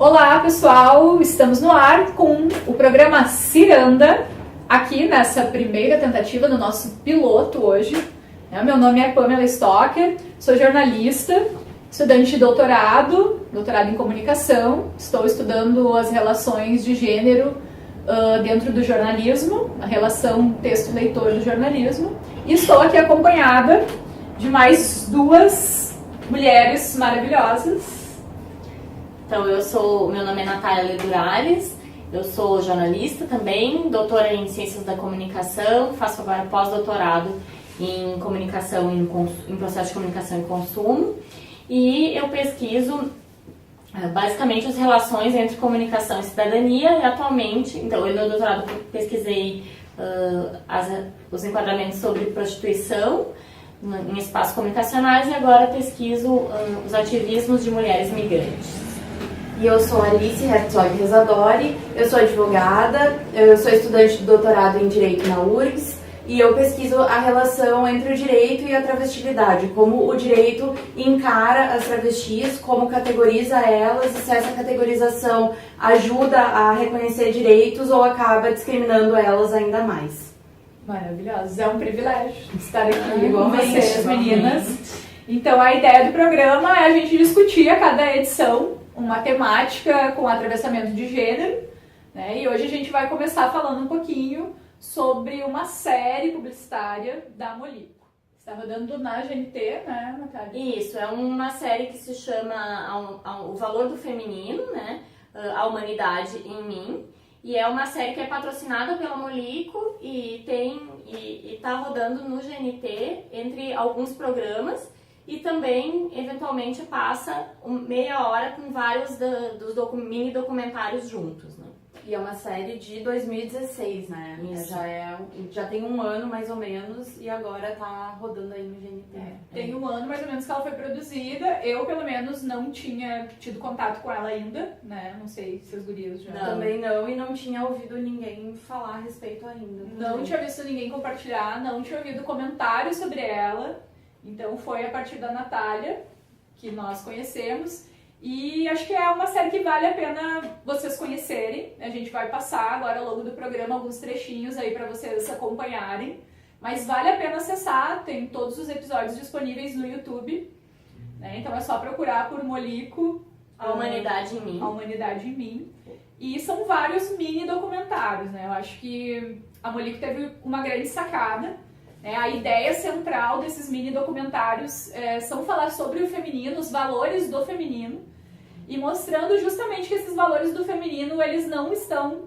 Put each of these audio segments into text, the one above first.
Olá pessoal, estamos no ar com o programa Ciranda, aqui nessa primeira tentativa do nosso piloto hoje. Meu nome é Pamela Stocker, sou jornalista, estudante de doutorado em comunicação, estou estudando as relações de gênero dentro do jornalismo, a relação texto-leitor do jornalismo, e estou aqui acompanhada de mais duas mulheres maravilhosas. Então, meu nome é Natália Ledurales, eu sou jornalista também, doutora em Ciências da Comunicação, faço agora pós-doutorado em comunicação, em processo de comunicação e consumo, e eu pesquiso basicamente as relações entre comunicação e cidadania, e atualmente, então, eu no doutorado pesquisei os enquadramentos sobre prostituição em espaços comunicacionais, e agora pesquiso os ativismos de mulheres migrantes. E eu sou Alice Herzog Rezadori, eu sou advogada, eu sou estudante de doutorado em Direito na URGS e eu pesquiso a relação entre o direito e a travestilidade, como o direito encara as travestis, como categoriza elas e se essa categorização ajuda a reconhecer direitos ou acaba discriminando elas ainda mais. Maravilhosos, é um privilégio estar aqui com vocês, meninas. Então a ideia do programa é a gente discutir a cada edição uma temática com atravessamento de gênero, né? E hoje a gente vai começar falando um pouquinho sobre uma série publicitária da Molico. Está rodando na GNT, né, Natália? Isso, é uma série que se chama O Valor do Feminino, né? A Humanidade em Mim. E é uma série que é patrocinada pela Molico e está rodando no GNT entre alguns programas. E também, eventualmente, passa meia hora com vários dos mini documentários juntos, né? E é uma série de 2016, né? Já tem um ano, mais ou menos, e agora tá rodando aí no GNT. Tem um ano, mais ou menos, que ela foi produzida. Eu, pelo menos, não tinha tido contato com ela ainda, né? Não sei se os gurias já... Não. Também não, e não tinha ouvido ninguém falar a respeito ainda. Não tinha visto ninguém compartilhar, não tinha ouvido comentários sobre ela. Então foi a partir da Natália que nós conhecemos e acho que é uma série que vale a pena vocês conhecerem. A gente vai passar agora ao longo do programa alguns trechinhos aí para vocês acompanharem, mas vale a pena acessar, tem todos os episódios disponíveis no YouTube, né? Então é só procurar por Molico, A Humanidade em Mim. A Humanidade em Mim. E são vários mini documentários, né? Eu acho que a Molico teve uma grande sacada. A ideia central desses mini documentários são falar sobre o feminino, os valores do feminino, e mostrando justamente que esses valores do feminino eles não estão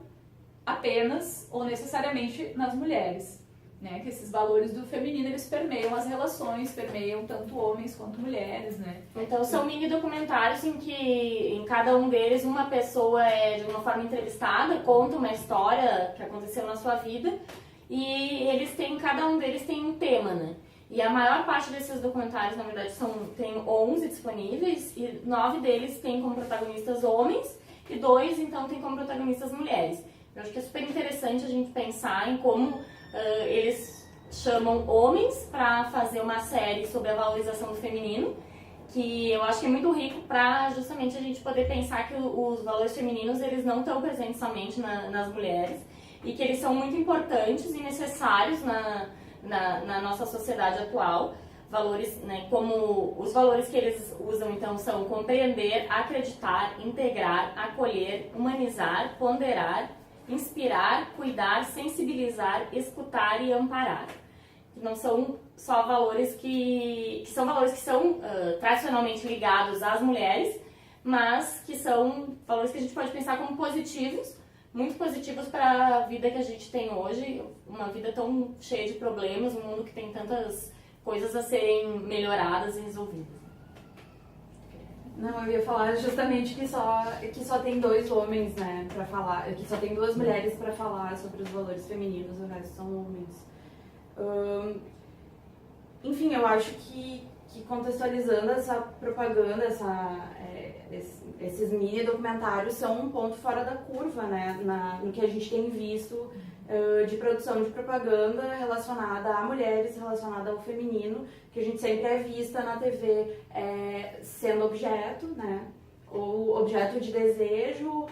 apenas ou necessariamente nas mulheres, né? Que esses valores do feminino eles permeiam as relações, permeiam tanto homens quanto mulheres, né? Então são mini documentários em que em cada um deles uma pessoa é de alguma forma entrevistada, conta uma história que aconteceu na sua vida. E cada um deles tem um tema, né? E a maior parte desses documentários, na verdade, tem 11 disponíveis e 9 deles têm como protagonistas homens e 2, então, têm como protagonistas mulheres. Eu acho que é super interessante a gente pensar em como eles chamam homens para fazer uma série sobre a valorização do feminino, que eu acho que é muito rico para justamente a gente poder pensar que os valores femininos eles não estão presentes somente nas mulheres, e que eles são muito importantes e necessários na nossa sociedade atual. Valores, né, como os valores que eles usam, então, são compreender, acreditar, integrar, acolher, humanizar, ponderar, inspirar, cuidar, sensibilizar, escutar e amparar. Não são só valores que são tradicionalmente ligados às mulheres, mas que são valores que a gente pode pensar como positivos, muito positivos para a vida que a gente tem hoje, uma vida tão cheia de problemas, um mundo que tem tantas coisas a serem melhoradas e resolvidas. Não, eu ia falar justamente que só tem 2 homens, né, para falar, que só tem 2 mulheres para falar sobre os valores femininos, o resto são homens. Enfim, eu acho que contextualizando essa propaganda, esses mini documentários são um ponto fora da curva, né, no que a gente tem visto de produção de propaganda relacionada a mulheres, relacionada ao feminino, que a gente sempre é vista na TV sendo objeto, né, ou objeto de desejo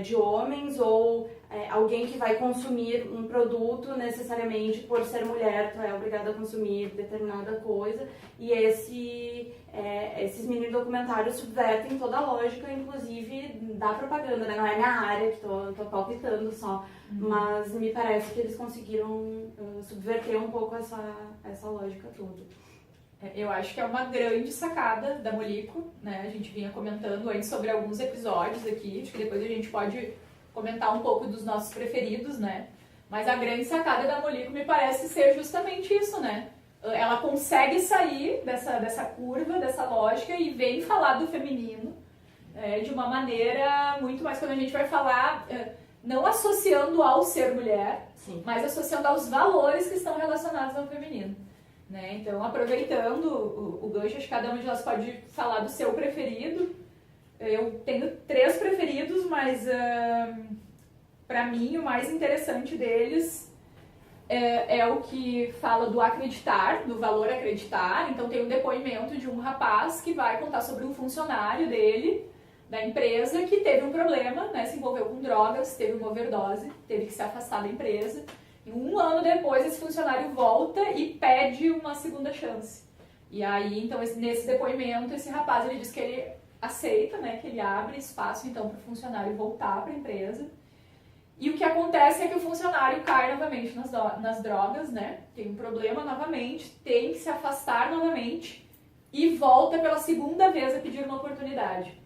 de homens, ou alguém que vai consumir um produto necessariamente por ser mulher, tu é obrigada a consumir determinada coisa, e esses mini documentários subvertem toda a lógica, inclusive da propaganda, né? Não é minha área, que tô palpitando só, mas me parece que eles conseguiram subverter um pouco essa lógica toda. Eu acho que é uma grande sacada da Molico, né? A gente vinha comentando antes sobre alguns episódios aqui, acho que depois a gente pode comentar um pouco dos nossos preferidos, né? Mas a grande sacada da Molico me parece ser justamente isso, né? Ela consegue sair dessa curva, dessa lógica e vem falar do feminino de uma maneira muito mais, quando a gente vai falar, não associando ao ser mulher, sim, mas associando aos valores que estão relacionados ao feminino. Né? Então, aproveitando o gancho, acho que cada uma de nós pode falar do seu preferido. Eu tenho 3 preferidos, mas para mim o mais interessante deles é o que fala do acreditar, do valor acreditar. Então tem um depoimento de um rapaz que vai contar sobre um funcionário dele, da empresa, que teve um problema, né, se envolveu com drogas, teve uma overdose, teve que se afastar da empresa. E 1 ano depois esse funcionário volta e pede uma segunda chance. E aí, então, nesse depoimento, esse rapaz ele diz que ele aceita, né, que ele abre espaço então para o funcionário voltar para a empresa. E o que acontece é que o funcionário cai novamente nas drogas, né? Tem um problema novamente, tem que se afastar novamente e volta pela segunda vez a pedir uma oportunidade.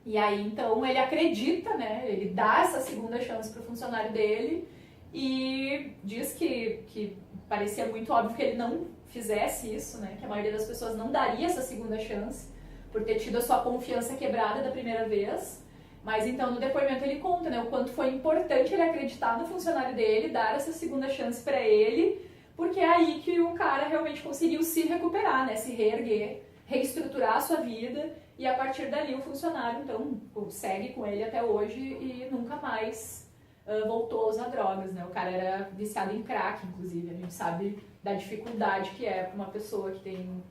E aí, então, ele acredita, né? Ele dá essa segunda chance para o funcionário dele e diz que parecia muito óbvio que ele não fizesse isso, né? Que a maioria das pessoas não daria essa segunda chance por ter tido a sua confiança quebrada da primeira vez. Mas então no depoimento ele conta, né, o quanto foi importante ele acreditar no funcionário dele, dar essa segunda chance para ele, porque é aí que o cara realmente conseguiu se recuperar, né, se reerguer, reestruturar a sua vida, e a partir dali o funcionário então segue com ele até hoje e nunca mais voltou a usar drogas, né? O cara era viciado em crack, inclusive, a gente sabe da dificuldade que é para uma pessoa que tem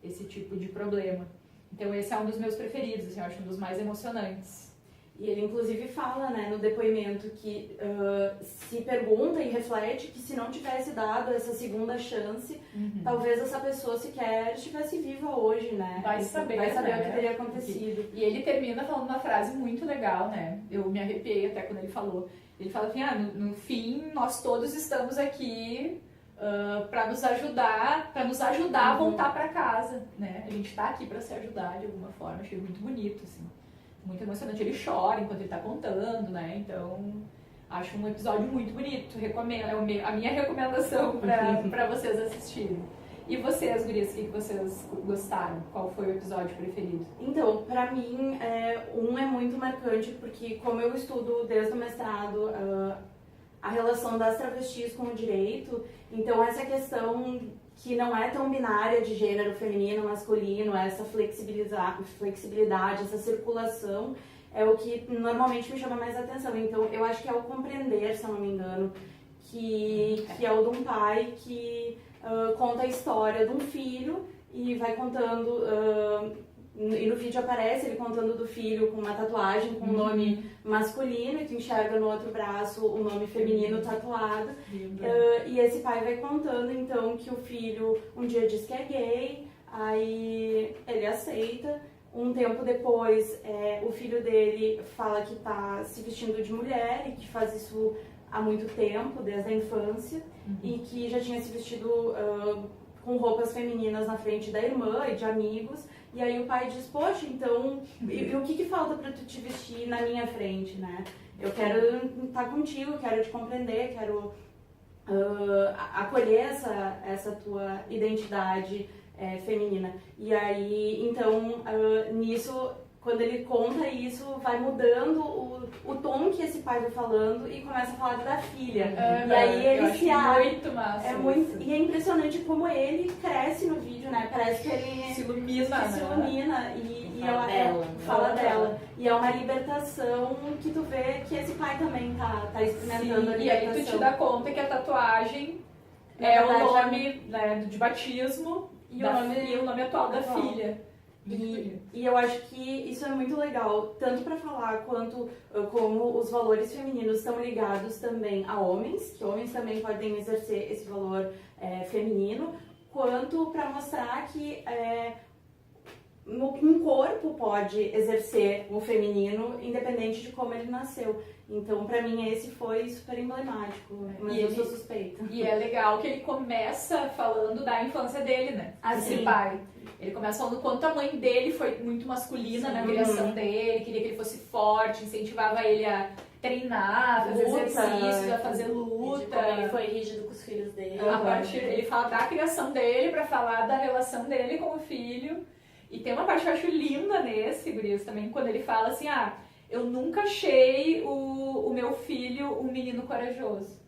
esse tipo de problema. Então esse é um dos meus preferidos, assim, eu acho um dos mais emocionantes. E ele, inclusive, fala, né, no depoimento que se pergunta e reflete que se não tivesse dado essa segunda chance, talvez essa pessoa sequer estivesse viva hoje, né? Vai saber, né? O que teria acontecido. E ele termina falando uma frase muito legal, né? Eu me arrepiei até quando ele falou. Ele fala assim, no fim, nós todos estamos aqui para nos ajudar a voltar para casa, né? A gente está aqui para se ajudar de alguma forma. Achei muito bonito, assim. Muito emocionante, ele chora enquanto ele tá contando, né? Então, acho um episódio muito bonito. Recomendo, é a minha recomendação para vocês assistirem. E vocês, gurias, o que vocês gostaram? Qual foi o episódio preferido? Então, pra mim, um é muito marcante, porque como eu estudo desde o mestrado a relação das travestis com o direito, então essa questão que não é tão binária de gênero feminino, masculino, essa flexibilidade, essa circulação, é o que normalmente me chama mais atenção. Então, eu acho que é o compreender, se eu não me engano, que é o de um pai que conta a história de um filho e vai contando... e no vídeo aparece ele contando do filho com uma tatuagem com um nome masculino, e tu enxerga no outro braço o nome feminino tatuado. E esse pai vai contando então que o filho um dia diz que é gay, aí ele aceita. Um tempo depois, o filho dele fala que está se vestindo de mulher e que faz isso há muito tempo, desde a infância, e que já tinha se vestido com roupas femininas na frente da irmã e de amigos. E aí o pai diz, poxa, então, e o que falta para tu te vestir na minha frente, né? Eu quero estar contigo, quero te compreender, quero acolher essa tua identidade feminina. E aí, então, nisso, quando ele conta isso, vai mudando o tom que esse pai vai falando e começa a falar da filha. E aí ele se abre. Muito massa. E é impressionante como ele cresce no vídeo, né? Parece que ele se ilumina, fala dela. E é uma libertação que tu vê que esse pai também tá experimentando. Sim, a libertação. E aí tu te dá conta que a tatuagem é o nome, né, de batismo e o nome atual da filha. E eu acho que isso é muito legal, tanto para falar quanto como os valores femininos estão ligados também a homens, que homens também podem exercer esse valor feminino, quanto para mostrar que um corpo pode exercer o feminino independente de como ele nasceu. Então, pra mim, esse foi super emblemático, mas eu sou suspeita. E é legal que ele começa falando da infância dele, né? Assim. Pai. Ele começa falando quanto a mãe dele foi muito masculina na criação dele, queria que ele fosse forte, incentivava ele a treinar, a fazer exercícios, a fazer luta. Como ele foi rígido com os filhos dele. A partir, ele fala da criação dele pra falar da relação dele com o filho. E tem uma parte que eu acho linda nesse, gurias, também, quando ele fala assim, eu nunca achei o meu filho um menino corajoso.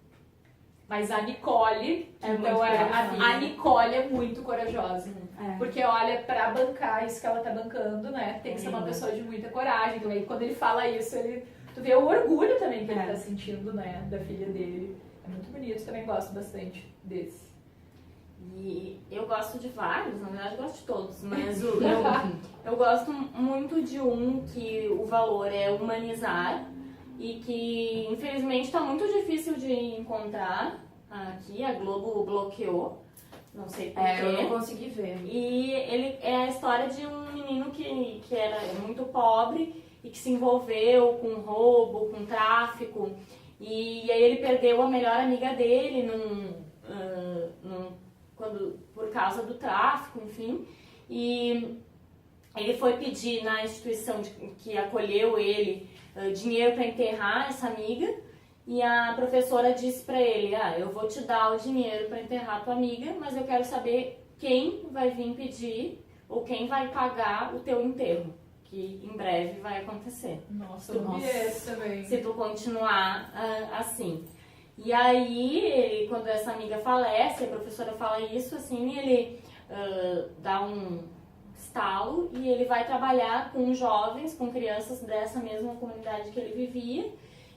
Mas a Nicole, a Nicole é muito corajosa. Porque olha, pra bancar isso que ela tá bancando, né? Tem que ser uma pessoa de muita coragem. Então aí quando ele fala isso, tu vê o orgulho também que ele tá sentindo, né? Da filha dele. É muito bonito, também gosto bastante desse. E eu gosto de vários, na verdade eu gosto de todos, mas eu gosto muito de um que o valor é humanizar e que infelizmente está muito difícil de encontrar aqui, a Globo bloqueou, não sei porquê. Eu não consegui ver. E ele é a história de um menino que era muito pobre e que se envolveu com roubo, com tráfico, e aí ele perdeu a melhor amiga dele por causa do tráfico, enfim, e ele foi pedir na instituição que acolheu ele dinheiro para enterrar essa amiga, e a professora disse para ele, eu vou te dar o dinheiro para enterrar tua amiga, mas eu quero saber quem vai vir pedir ou quem vai pagar o teu enterro, que em breve vai acontecer. Nossa, eu vi esse também. Se tu continuar assim. E aí, quando essa amiga falece, a professora fala isso, assim, ele dá um estalo e ele vai trabalhar com jovens, com crianças dessa mesma comunidade que ele vivia,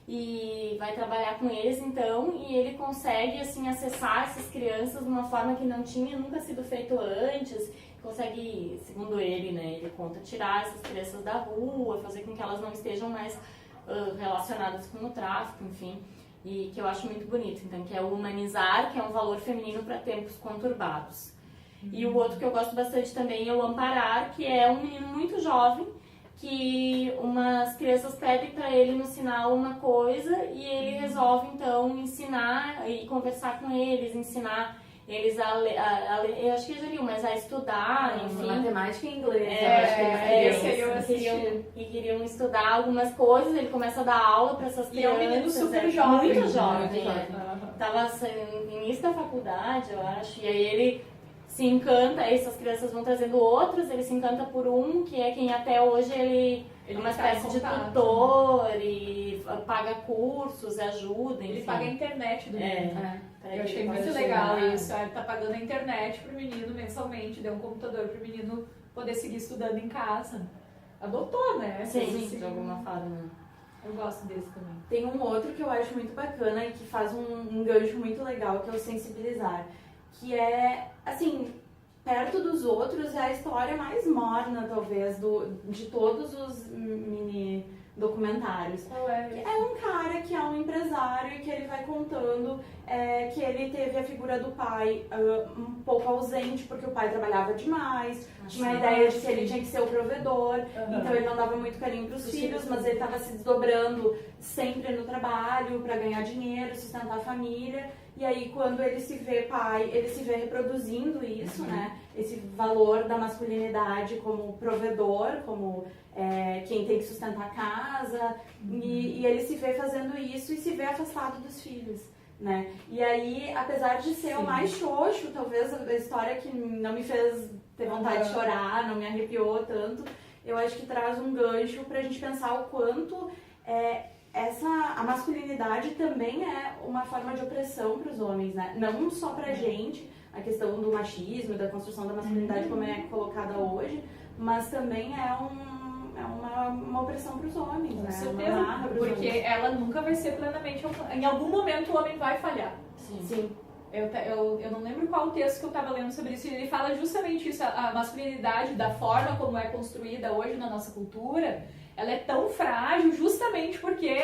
e vai trabalhar com eles, então, e ele consegue, assim, acessar essas crianças de uma forma que não tinha nunca sido feito antes, consegue, segundo ele, né, ele conta, tirar essas crianças da rua, fazer com que elas não estejam mais relacionadas com o tráfico, enfim. E que eu acho muito bonito, então, que é o humanizar, que é um valor feminino para tempos conturbados. E o outro que eu gosto bastante também é o amparar, que é um menino muito jovem, que umas crianças pedem para ele no sinal uma coisa e ele resolve, então, ensinar e conversar com eles, ensinar eles a ler, eu acho que já liu, mas a estudar, enfim. Matemática e inglês, eu acho que eles queriam estudar algumas coisas, ele começa a dar aula para essas crianças. E é um menino super jovem. Muito jovem, Tava no início da faculdade, eu acho, e aí ele se encanta, essas crianças vão trazendo outros, ele se encanta por um, que é quem até hoje ele é uma espécie de tutor e paga cursos, ajuda, enfim. Ele paga a internet do menino. Eu achei muito legal isso. Ele tá pagando a internet pro menino mensalmente, deu um computador pro menino poder seguir estudando em casa. Adotou, né? Sim, de alguma forma. Eu gosto desse também. Tem um outro que eu acho muito bacana e que faz um gancho muito legal, que é o sensibilizar. Que é, assim, perto dos outros, é a história mais morna, talvez, de todos os mini documentários. É um cara que é um empresário e que ele vai contando que ele teve a figura do pai um pouco ausente, porque o pai trabalhava demais, tinha a ideia de que ele tinha que ser o provedor, então ele não dava muito carinho para os filhos, mas ele estava se desdobrando sempre no trabalho para ganhar dinheiro, sustentar a família. E aí, quando ele se vê pai, ele se vê reproduzindo isso, né? Esse valor da masculinidade como provedor, como quem tem que sustentar a casa. E ele se vê fazendo isso e se vê afastado dos filhos, né? E aí, apesar de ser o mais xoxo, talvez a história que não me fez ter vontade de chorar, não me arrepiou tanto, eu acho que traz um gancho pra gente pensar o quanto a masculinidade também é uma forma de opressão para os homens, né? Não só pra gente, a questão do machismo, da construção da masculinidade como é colocada hoje, mas também é uma opressão para os homens, né? Com certeza, porque ela nunca vai ser plenamente... Em algum momento o homem vai falhar. Sim. eu não lembro qual o texto que eu estava lendo sobre isso, e ele fala justamente isso, a masculinidade, da forma como é construída hoje na nossa cultura, ela é tão frágil justamente porque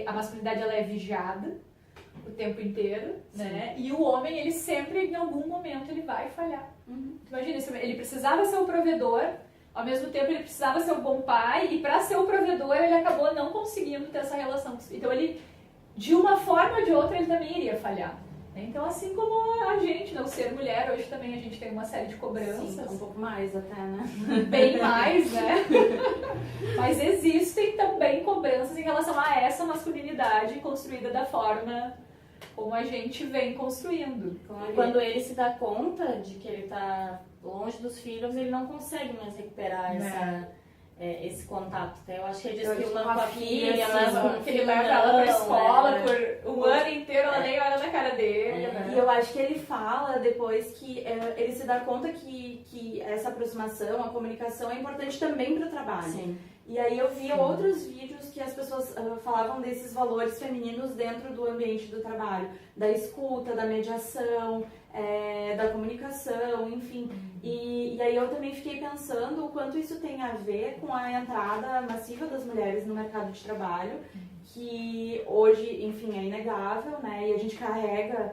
a masculinidade ela é vigiada o tempo inteiro, né? E o homem, ele sempre, em algum momento, ele vai falhar. Imagina, ele precisava ser o provedor, ao mesmo tempo ele precisava ser o bom pai, e para ser o provedor ele acabou não conseguindo ter essa relação. Então ele, de uma forma ou de outra, ele também iria falhar. Então, assim como a gente, né, o ser mulher, hoje também a gente tem uma série de cobranças. Sim, um pouco mais até, né? Bem mais, né? Mas existem também cobranças em relação a essa masculinidade construída da forma como a gente vem construindo. Quando ele se dá conta de que ele está longe dos filhos, ele não consegue mais recuperar esse contato. Eu acho que ele diz que uma com a filha, mas com que ele leva ela pra escola por um ano inteiro, ela nem olha na cara dele. E eu acho que ele fala depois que ele se dá conta que essa aproximação, a comunicação é importante também para o trabalho. Sim. E aí eu vi outros vídeos que as pessoas falavam desses valores femininos dentro do ambiente do trabalho, da escuta, da mediação, da comunicação, enfim. E aí eu também fiquei pensando o quanto isso tem a ver com a entrada massiva das mulheres no mercado de trabalho, que hoje, enfim, é inegável, né? E a gente carrega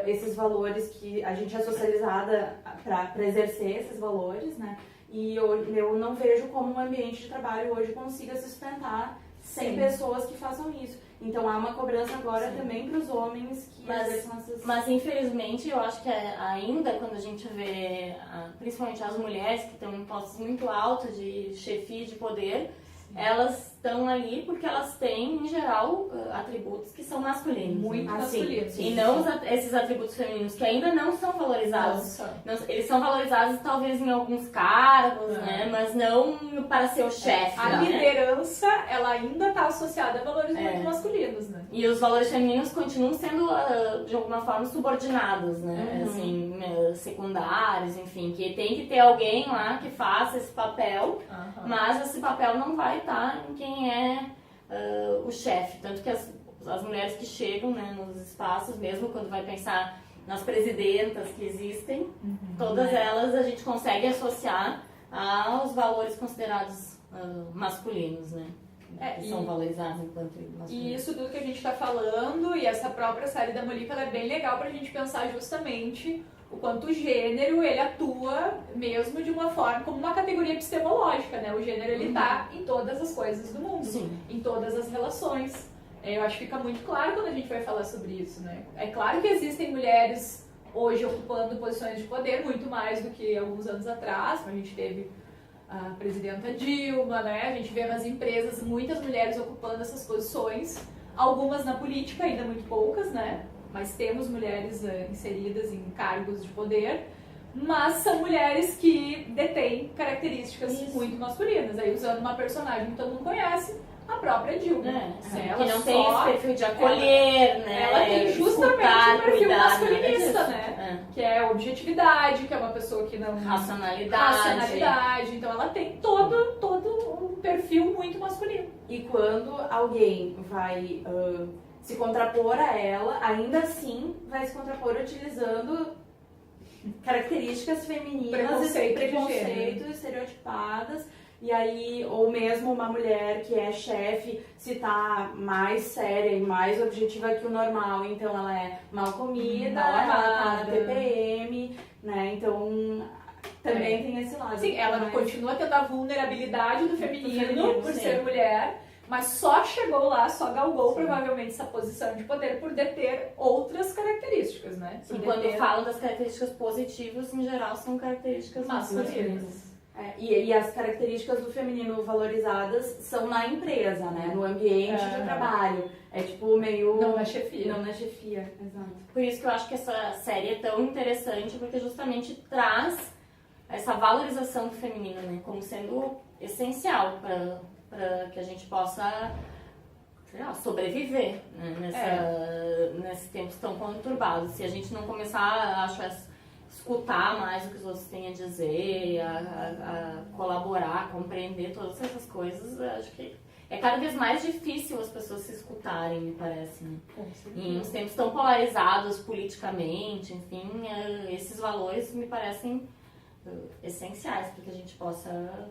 esses valores que a gente é socializada para exercer esses valores, né? E eu não vejo como um ambiente de trabalho hoje consiga se sustentar sem pessoas que façam isso. Então há uma cobrança agora também para os homens que exerçam essas... Mas infelizmente eu acho que ainda quando a gente vê, principalmente as mulheres que estão em postos muito altos de chefia, de poder, elas estão ali porque elas têm, em geral, atributos que são masculinos. Muito masculinos. E não esses atributos femininos que ainda não são valorizados. Eles são valorizados talvez em alguns cargos, né? Mas não para ser o chefe. A liderança, ela ainda está associada a valores muito masculinos, né? E os valores femininos continuam sendo, de alguma forma, subordinados, né? Assim, secundários, enfim. Que tem que ter alguém lá que faça esse papel, mas esse papel não vai estar em quem é o chefe. Tanto que as mulheres que chegam, né, nos espaços, mesmo quando vai pensar nas presidentas que existem, todas elas a gente consegue associar aos valores considerados masculinos, né? Que são valorizados enquanto masculinos. E isso tudo que a gente está falando, e essa própria série da Molika, ela é bem legal para a gente pensar justamente o quanto o gênero, ele atua mesmo de uma forma, como uma categoria epistemológica, né? O gênero, ele tá em todas as coisas do mundo, em todas as relações. Eu acho que fica muito claro quando a gente vai falar sobre isso, né? É claro que existem mulheres hoje ocupando posições de poder, muito mais do que alguns anos atrás. A gente teve a presidenta Dilma, né? A gente vê nas empresas muitas mulheres ocupando essas posições, algumas na política, ainda muito poucas, né? Mas temos mulheres inseridas em cargos de poder, mas são mulheres que detêm características muito masculinas. Aí, usando uma personagem que todo mundo conhece, a própria Dilma. Ela que não tem esse perfil de acolher, né? Ela tem justamente o perfil masculinista, né? Que é objetividade, que é uma pessoa que não... Racionalidade. Então ela tem todo um perfil muito masculino. E quando alguém vai... se contrapor a ela, ainda assim vai se contrapor utilizando características femininas e preconceitos estereotipadas. E aí, ou mesmo uma mulher que é chefe, se tá mais séria e mais objetiva que o normal, então ela é mal comida, ela tá na TPM, né? Então também tem esse lado. Sim, ela continua tendo a vulnerabilidade do feminino por ser mulher, mas só chegou lá, só galgou provavelmente essa posição de poder por deter outras características, né? Sim, quando falam das características positivas, em geral são características masculinas. E as características do feminino valorizadas são na empresa, né? No ambiente de trabalho. É tipo meio... Não na chefia. Não na chefia, exato. Por isso que eu acho que essa série é tão interessante, porque justamente traz essa valorização do feminino, né? Como sendo essencial para que a gente possa sobreviver, né? Nesses tempos tão conturbados. Se a gente não começar, acho, a escutar mais o que os outros têm a dizer, a colaborar, a compreender todas essas coisas, acho que é cada vez mais difícil as pessoas se escutarem, me parece, né? Em uns tempos tão polarizados politicamente, enfim, esses valores me parecem essenciais para que a gente possa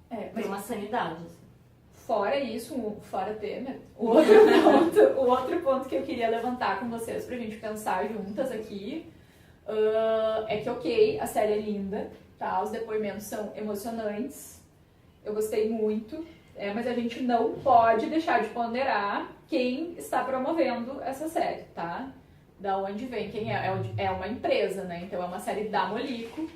ter uma sanidade. Assim. Fora isso, fora Temer, o outro ponto que eu queria levantar com vocês pra gente pensar juntas aqui é que, ok, a série é linda, tá? Os depoimentos são emocionantes, eu gostei muito, mas a gente não pode deixar de ponderar quem está promovendo essa série, tá? Da onde vem, quem é? É uma empresa, né? Então é uma série da Molico,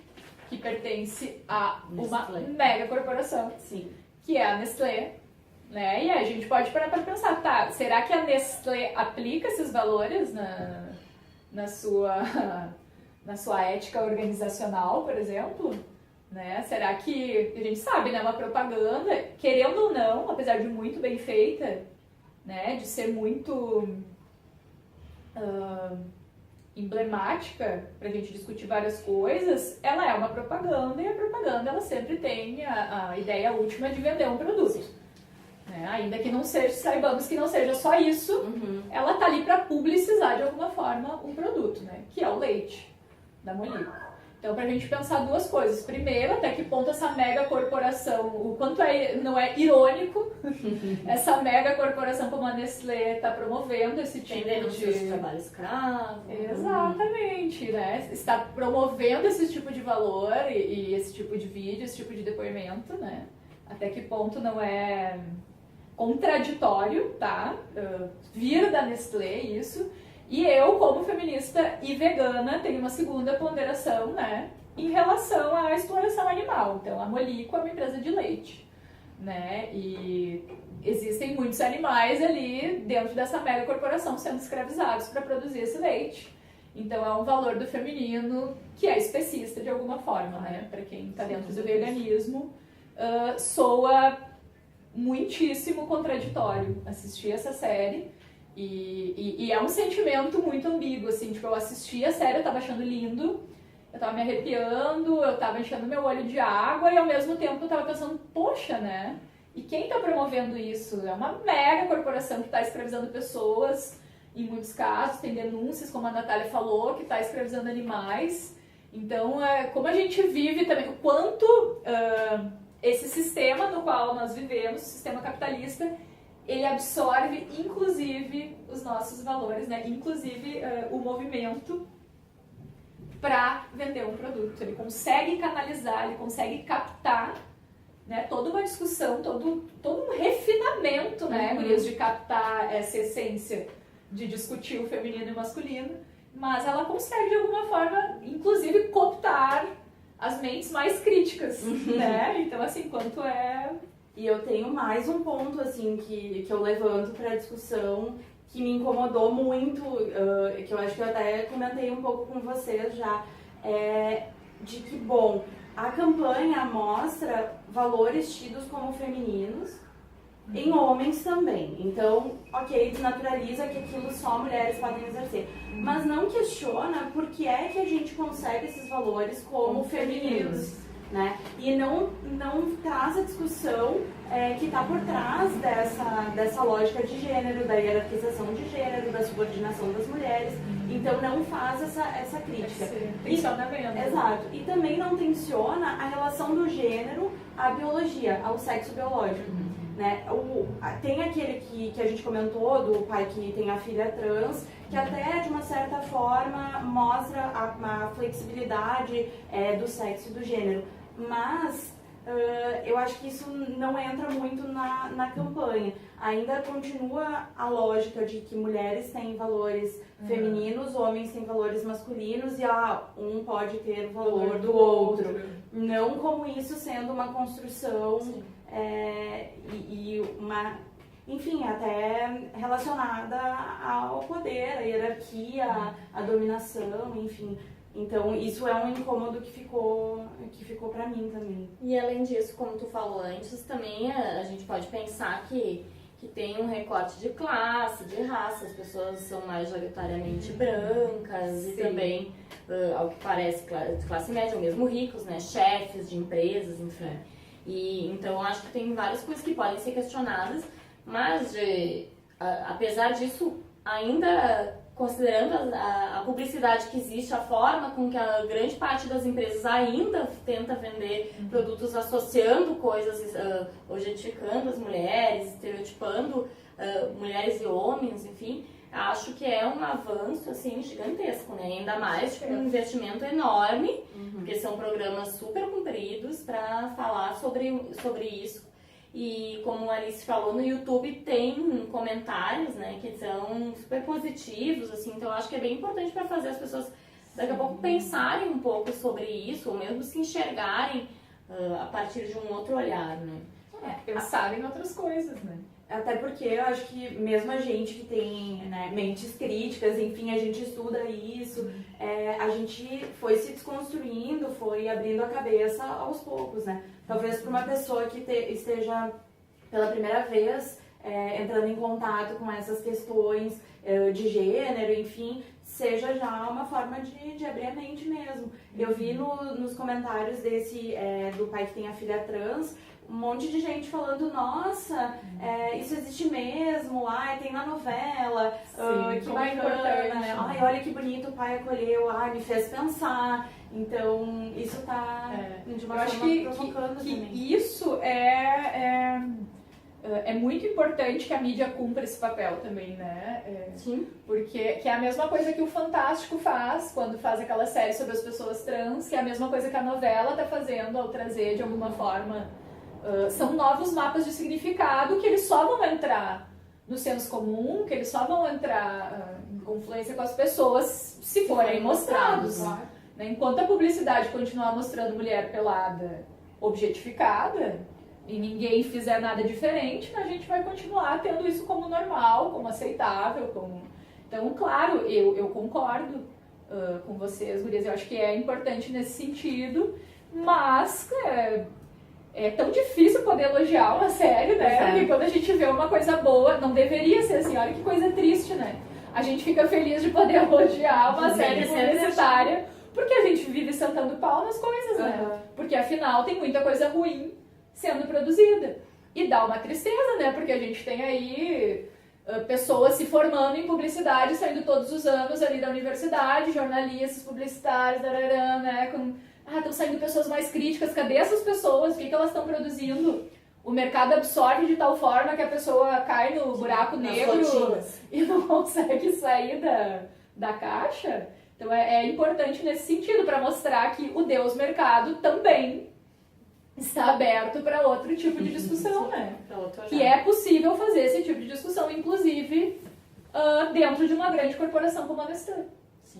que pertence a uma mega corporação, Sim. que é a Nestlé, né? E aí a gente pode parar para pensar, tá, será que a Nestlé aplica esses valores na sua ética organizacional, por exemplo? Né? Será que, a gente sabe, né, uma propaganda, querendo ou não, apesar de muito bem feita, né, de ser muito emblemática pra gente discutir várias coisas, ela é uma propaganda e a propaganda ela sempre tem a ideia última de vender um produto. Né? Ainda que não seja, saibamos que não seja só isso, ela tá ali para publicizar de alguma forma um produto, né? Que é o leite da Molico. Então, pra gente pensar duas coisas. Primeiro, até que ponto essa mega corporação, o quanto não é irônico essa mega corporação como a Nestlé está promovendo esse tipo de trabalho escravo. Exatamente, né? Está promovendo esse tipo de valor e esse tipo de vídeo, esse tipo de depoimento, né? Até que ponto não é contraditório, tá? Vir da Nestlé isso. E eu, como feminista e vegana, tenho uma segunda ponderação, né? Em relação à exploração animal. Então, a Molico é uma empresa de leite, né? E existem muitos animais ali dentro dessa mega corporação sendo escravizados para produzir esse leite. Então, é um valor do feminino que é especista de alguma forma, né? Para quem está dentro do veganismo, soa muitíssimo contraditório assistir essa série e é um sentimento muito ambíguo, assim, tipo, eu assisti a série, eu tava achando lindo, eu tava me arrepiando, eu tava enchendo meu olho de água e ao mesmo tempo eu tava pensando, poxa, né? E quem tá promovendo isso? É uma mega corporação que tá escravizando pessoas, em muitos casos, tem denúncias, como a Natália falou, que tá escravizando animais. Então, como a gente vive também, o quanto esse sistema no qual nós vivemos, o sistema capitalista, ele absorve, inclusive, os nossos valores, né? Inclusive o movimento para vender um produto. Ele consegue canalizar, ele consegue captar, né, toda uma discussão, todo um refinamento, né, gurias, de captar essa essência de discutir o feminino e o masculino, mas ela consegue, de alguma forma, inclusive, cooptar as mentes mais críticas, né? Então, assim, quanto é... E eu tenho mais um ponto, assim, que eu levanto para discussão, que me incomodou muito, que eu acho que eu até comentei um pouco com vocês já, de que, bom, a campanha mostra valores tidos como femininos em homens também. Então, ok, desnaturaliza que aquilo só mulheres podem exercer. Mas não questiona por que é que a gente consegue esses valores como femininos. Né? E não traz a discussão que está por trás dessa lógica de gênero, da hierarquização de gênero, da subordinação das mulheres. Então não faz essa crítica. Exato. E também não tenciona a relação do gênero à biologia, ao sexo biológico. Né? Tem aquele que a gente comentou, do pai que tem a filha trans, que até de uma certa forma mostra a flexibilidade do sexo e do gênero. Mas eu acho que isso não entra muito na campanha. Ainda continua a lógica de que mulheres têm valores femininos, homens têm valores masculinos e um pode ter o valor do outro. Não como isso sendo uma construção e uma... Enfim, até relacionada ao poder, à hierarquia, à dominação, enfim... Então, isso é um incômodo que ficou pra mim também. E além disso, como tu falou antes, também a gente pode pensar que tem um recorte de classe, de raça, as pessoas são majoritariamente brancas. Sim. E também, ao que parece, de classe média, ou mesmo ricos, né? Chefes de empresas, enfim. E, então, acho que tem várias coisas que podem ser questionadas, Mas, apesar disso, ainda considerando a publicidade que existe, a forma com que a grande parte das empresas ainda tenta vender produtos associando coisas, objetificando as mulheres, estereotipando mulheres e homens, enfim, acho que é um avanço assim, gigantesco, né? Ainda mais com um investimento enorme, porque são programas super compridos para falar sobre isso. E como a Alice falou, no YouTube tem comentários, né, que são super positivos, assim, então eu acho que é bem importante para fazer as pessoas daqui a pouco pensarem um pouco sobre isso, ou mesmo se enxergarem a partir de um outro olhar, né? Pensar em outras coisas, né? Até porque eu acho que mesmo a gente que tem, né, mentes críticas, enfim, a gente estuda isso, a gente foi se desconstruindo, foi abrindo a cabeça aos poucos, né? Talvez para uma pessoa que esteja pela primeira vez entrando em contato com essas questões de gênero, enfim, seja já uma forma de abrir a mente mesmo. Eu vi nos comentários do pai que tem a filha trans, um monte de gente falando, nossa, isso existe mesmo, ai, tem na novela, que bacana, né? Ai, olha que bonito o pai acolheu, ai, me fez pensar. Então, isso tá de uma forma provocando também. Isso é muito importante que a mídia cumpra esse papel também, né? Sim. Porque que é a mesma coisa que o Fantástico faz quando faz aquela série sobre as pessoas trans, que é a mesma coisa que a novela tá fazendo ao trazer de alguma forma. São novos mapas de significado que eles só vão entrar no senso comum, que eles só vão entrar em confluência com as pessoas se forem mostrados. Né? Enquanto a publicidade continuar mostrando mulher pelada objetificada e ninguém fizer nada diferente, a gente vai continuar tendo isso como normal, como aceitável. Então, claro, eu concordo com vocês, gurias, eu acho que é importante nesse sentido, mas é tão difícil poder elogiar uma série, né? Porque quando a gente vê uma coisa boa, não deveria ser assim, olha que coisa triste, né? A gente fica feliz de poder elogiar uma série publicitária, porque a gente vive sentando pau nas coisas, né? Porque afinal tem muita coisa ruim sendo produzida. E dá uma tristeza, né? Porque a gente tem aí pessoas se formando em publicidade, saindo todos os anos ali da universidade, jornalistas, publicitários, né? Estão saindo pessoas mais críticas, cadê essas pessoas? O que elas estão produzindo? O mercado absorve de tal forma que a pessoa cai no buraco negro e não consegue sair da caixa. Então é importante nesse sentido, para mostrar que o Deus mercado também está aberto para outro tipo de discussão, né? Que é possível fazer esse tipo de discussão, inclusive dentro de uma grande corporação como a Nestlé.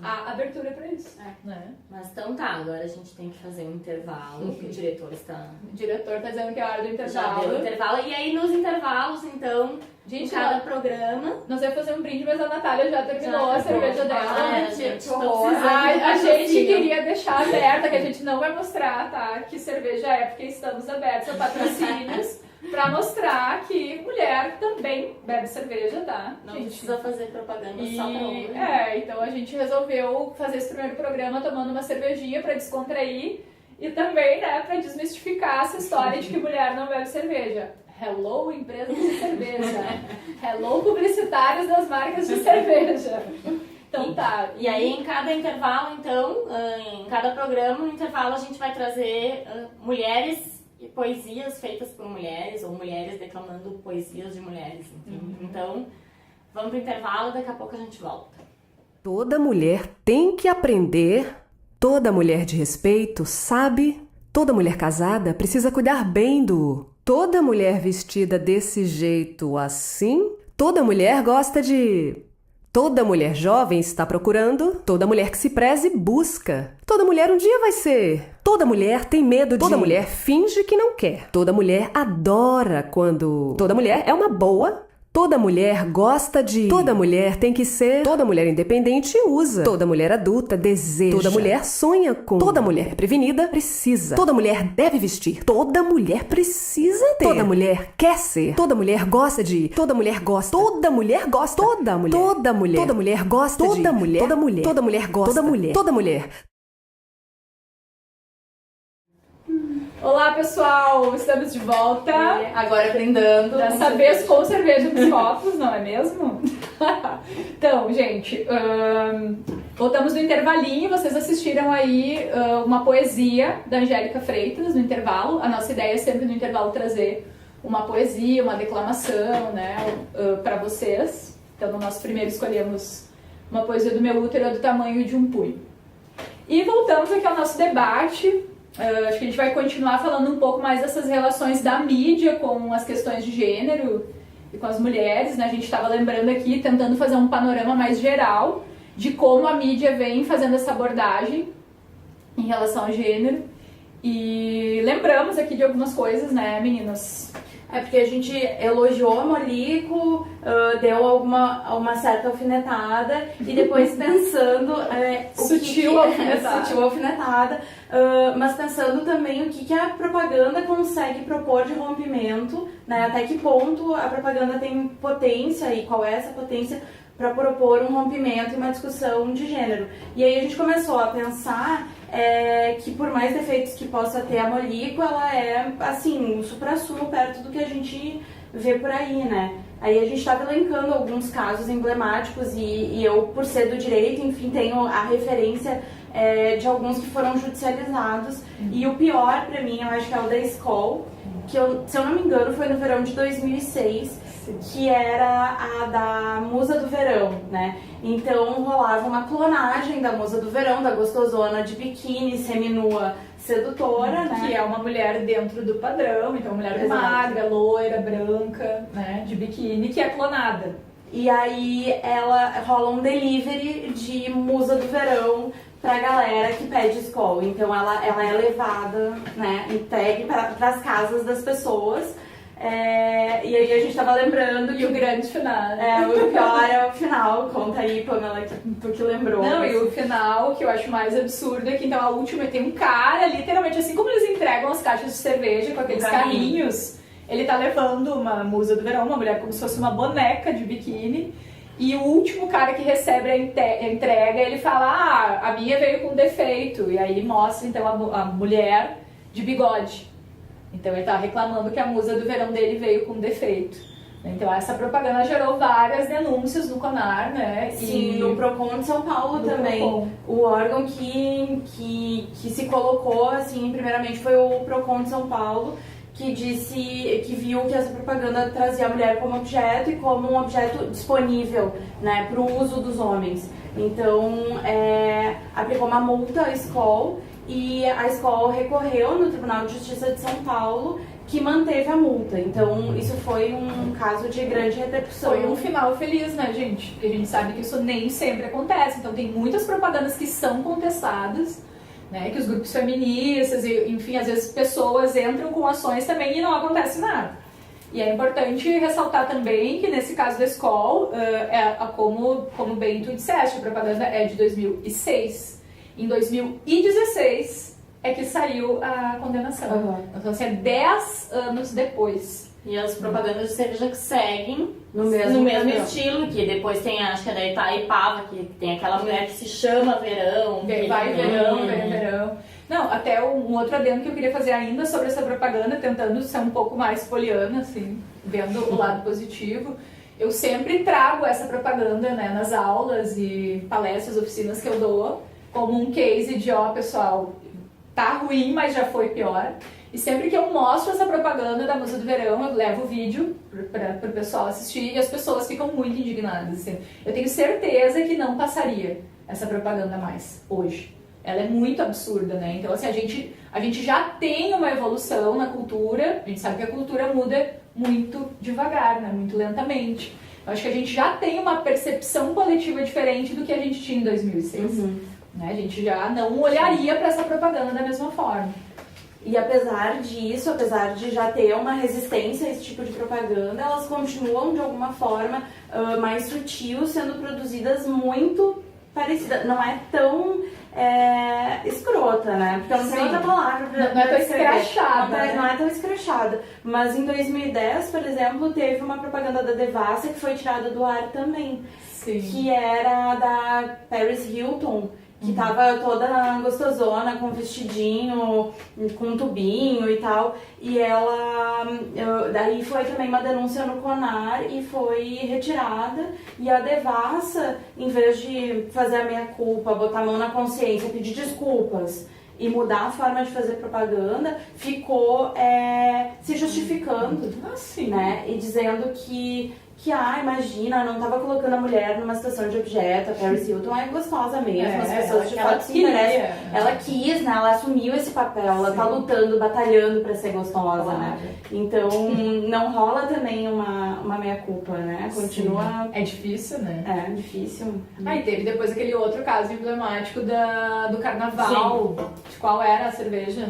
A abertura para isso. Né? Mas então tá, agora a gente tem que fazer um intervalo, que o diretor está... O diretor está dizendo que é a hora do intervalo. Já deu o intervalo, e aí nos intervalos, então, gente, em cada programa... Nós vamos fazer um brinde, mas a Natália já terminou a cerveja dela. Gente, a gente queria deixar aberta, que a gente não vai mostrar, tá? Que cerveja é, porque estamos abertos a patrocínios. Pra mostrar que mulher também bebe cerveja, tá? Não precisa fazer propaganda só pra homem. Então a gente resolveu fazer esse primeiro programa tomando uma cervejinha pra descontrair e também, né, pra desmistificar essa história de que mulher não bebe cerveja. Hello, empresas de cerveja. Hello, publicitários das marcas de cerveja. Então tá. E aí em cada intervalo, então, em cada programa, no intervalo a gente vai trazer mulheres e poesias feitas por mulheres, ou mulheres declamando poesias de mulheres, enfim. Então, vamos pro intervalo, daqui a pouco a gente volta. Toda mulher tem que aprender, toda mulher de respeito sabe, toda mulher casada precisa cuidar bem do... Toda mulher vestida desse jeito assim, toda mulher gosta de... Toda mulher jovem está procurando, toda mulher que se preze busca. Toda mulher um dia vai ser. Toda mulher tem medo de... Toda mulher finge que não quer. Toda mulher adora quando... Toda mulher é uma boa. Toda mulher gosta de... Toda mulher tem que ser... Toda mulher independente usa. Toda mulher adulta deseja. Toda mulher sonha com... Toda mulher prevenida precisa. Toda mulher deve vestir. Toda mulher precisa ter. Toda mulher quer ser. Toda mulher gosta de... Toda mulher gosta. Toda mulher gosta. Toda mulher. Toda mulher. Toda mulher gosta de... Toda mulher. Toda mulher. Toda mulher gosta. Toda mulher. Toda mulher. Olá, pessoal! Estamos de volta. Agora brindando. Dessa vez com cerveja nos copos, não é mesmo? Então, gente, voltamos no intervalinho. Vocês assistiram aí uma poesia da Angélica Freitas no intervalo. A nossa ideia é sempre no intervalo trazer uma poesia, uma declamação, né, para vocês. Então, no nosso primeiro escolhemos uma poesia do Meu Útero do tamanho de um punho. E voltamos aqui ao nosso debate. Acho que a gente vai continuar falando um pouco mais dessas relações da mídia com as questões de gênero e com as mulheres, né? A gente estava lembrando aqui, tentando fazer um panorama mais geral de como a mídia vem fazendo essa abordagem em relação ao gênero. E lembramos aqui de algumas coisas, né, meninas? É porque a gente elogiou a Molico, deu uma certa alfinetada e depois pensando... Sutil alfinetada, mas pensando também o que a propaganda consegue propor de rompimento, né? Até que ponto a propaganda tem potência e qual é essa potência para propor um rompimento e uma discussão de gênero. E aí a gente começou a pensar que por mais defeitos que possa ter a Molico, ela é, assim, o supra-sumo perto do que a gente vê por aí, né? Aí a gente estava elencando alguns casos emblemáticos e eu, por ser do direito, enfim, tenho a referência de alguns que foram judicializados. E o pior, para mim, eu acho que é o da Skol, que, se eu não me engano, foi no verão de 2006, que era a da Musa do Verão, né? Então rolava uma clonagem da Musa do Verão, da gostosona de biquíni, seminua, sedutora, né? Que é uma mulher dentro do padrão, então uma mulher magra, loira, branca, né? De biquíni, que é clonada. E aí rola um delivery de Musa do Verão pra galera que pede Skol. Então ela é levada, né, entregue para as casas das pessoas. E aí a gente tava lembrando e o grande final. O pior é o final. Conta aí, Pamela, tu que lembrou. Não, e o final, que eu acho mais absurdo, é que então a última tem um cara, literalmente, assim como eles entregam as caixas de cerveja com aqueles carrinhos, ele tá levando uma Musa do Verão, uma mulher como se fosse uma boneca de biquíni, e o último cara que recebe a entrega, ele fala, a minha veio com defeito, e aí mostra então a mulher de bigode. Então ele tá reclamando que a Musa do Verão dele veio com defeito. Então essa propaganda gerou várias denúncias no CONAR, né? Sim, no Procon de São Paulo também. Procon. O órgão que se colocou, assim, primeiramente foi o Procon de São Paulo, que viu que essa propaganda trazia a mulher como objeto e como um objeto disponível, né, para o uso dos homens. Então, aplicou uma multa à Skol e a Skol recorreu no Tribunal de Justiça de São Paulo, que manteve a multa. Então, isso foi um caso de grande repercussão. Foi um final feliz, né, gente? Porque a gente sabe que isso nem sempre acontece. Então, tem muitas propagandas que são contestadas, né, que os grupos feministas, enfim, às vezes pessoas entram com ações também e não acontece nada. E é importante ressaltar também que nesse caso da Skol, como bem tu disseste, a propaganda é de 2006. Em 2016 é que saiu a condenação. Uhum. Então, assim, é 10 anos depois. E as propagandas de cerveja que seguem no mesmo estilo, que depois tem, acho que é da Itaipava, que tem aquela mulher que se chama Verão. Vai verão. Não, até um outro adendo que eu queria fazer ainda sobre essa propaganda, tentando ser um pouco mais poliana, assim, vendo o lado positivo. Eu sempre trago essa propaganda, né, nas aulas e palestras, oficinas que eu dou, como um case de, pessoal, tá ruim, mas já foi pior. E sempre que eu mostro essa propaganda da Musa do Verão, eu levo o vídeo para o pessoal assistir e as pessoas ficam muito indignadas. Assim. Eu tenho certeza que não passaria essa propaganda mais hoje. Ela é muito absurda, né? Então, assim, a gente já tem uma evolução na cultura, a gente sabe que a cultura muda muito devagar, né? Muito lentamente. Eu acho que a gente já tem uma percepção coletiva diferente do que a gente tinha em 2006. Uhum. Né? A gente já não olharia para essa propaganda da mesma forma. E apesar disso, apesar de já ter uma resistência a esse tipo de propaganda, elas continuam de alguma forma mais sutil, sendo produzidas muito parecidas. Não é tão escrota, né? Porque eu não sei outra palavra não é tão escrachada. Não é tão escrachada. Mas em 2010, por exemplo, teve uma propaganda da Devassa que foi tirada do ar também. Sim. Que era da Paris Hilton, que tava toda gostosona, com vestidinho, com um tubinho e tal. E daí foi também uma denúncia no CONAR e foi retirada. E a Devassa, em vez de fazer a meia-culpa, botar a mão na consciência, pedir desculpas e mudar a forma de fazer propaganda, ficou se justificando, né? E dizendo que imagina, não tava colocando a mulher numa situação de objeto, a Paris Hilton é gostosa mesmo, as pessoas de fato se interessam. Ela quis, né? Ela assumiu esse papel, ela tá lutando, batalhando pra ser gostosa, né? Então, não rola também uma meia-culpa, né? Continua... É difícil, né? É, difícil. Aí teve depois aquele outro caso emblemático do carnaval. De qual era a cerveja?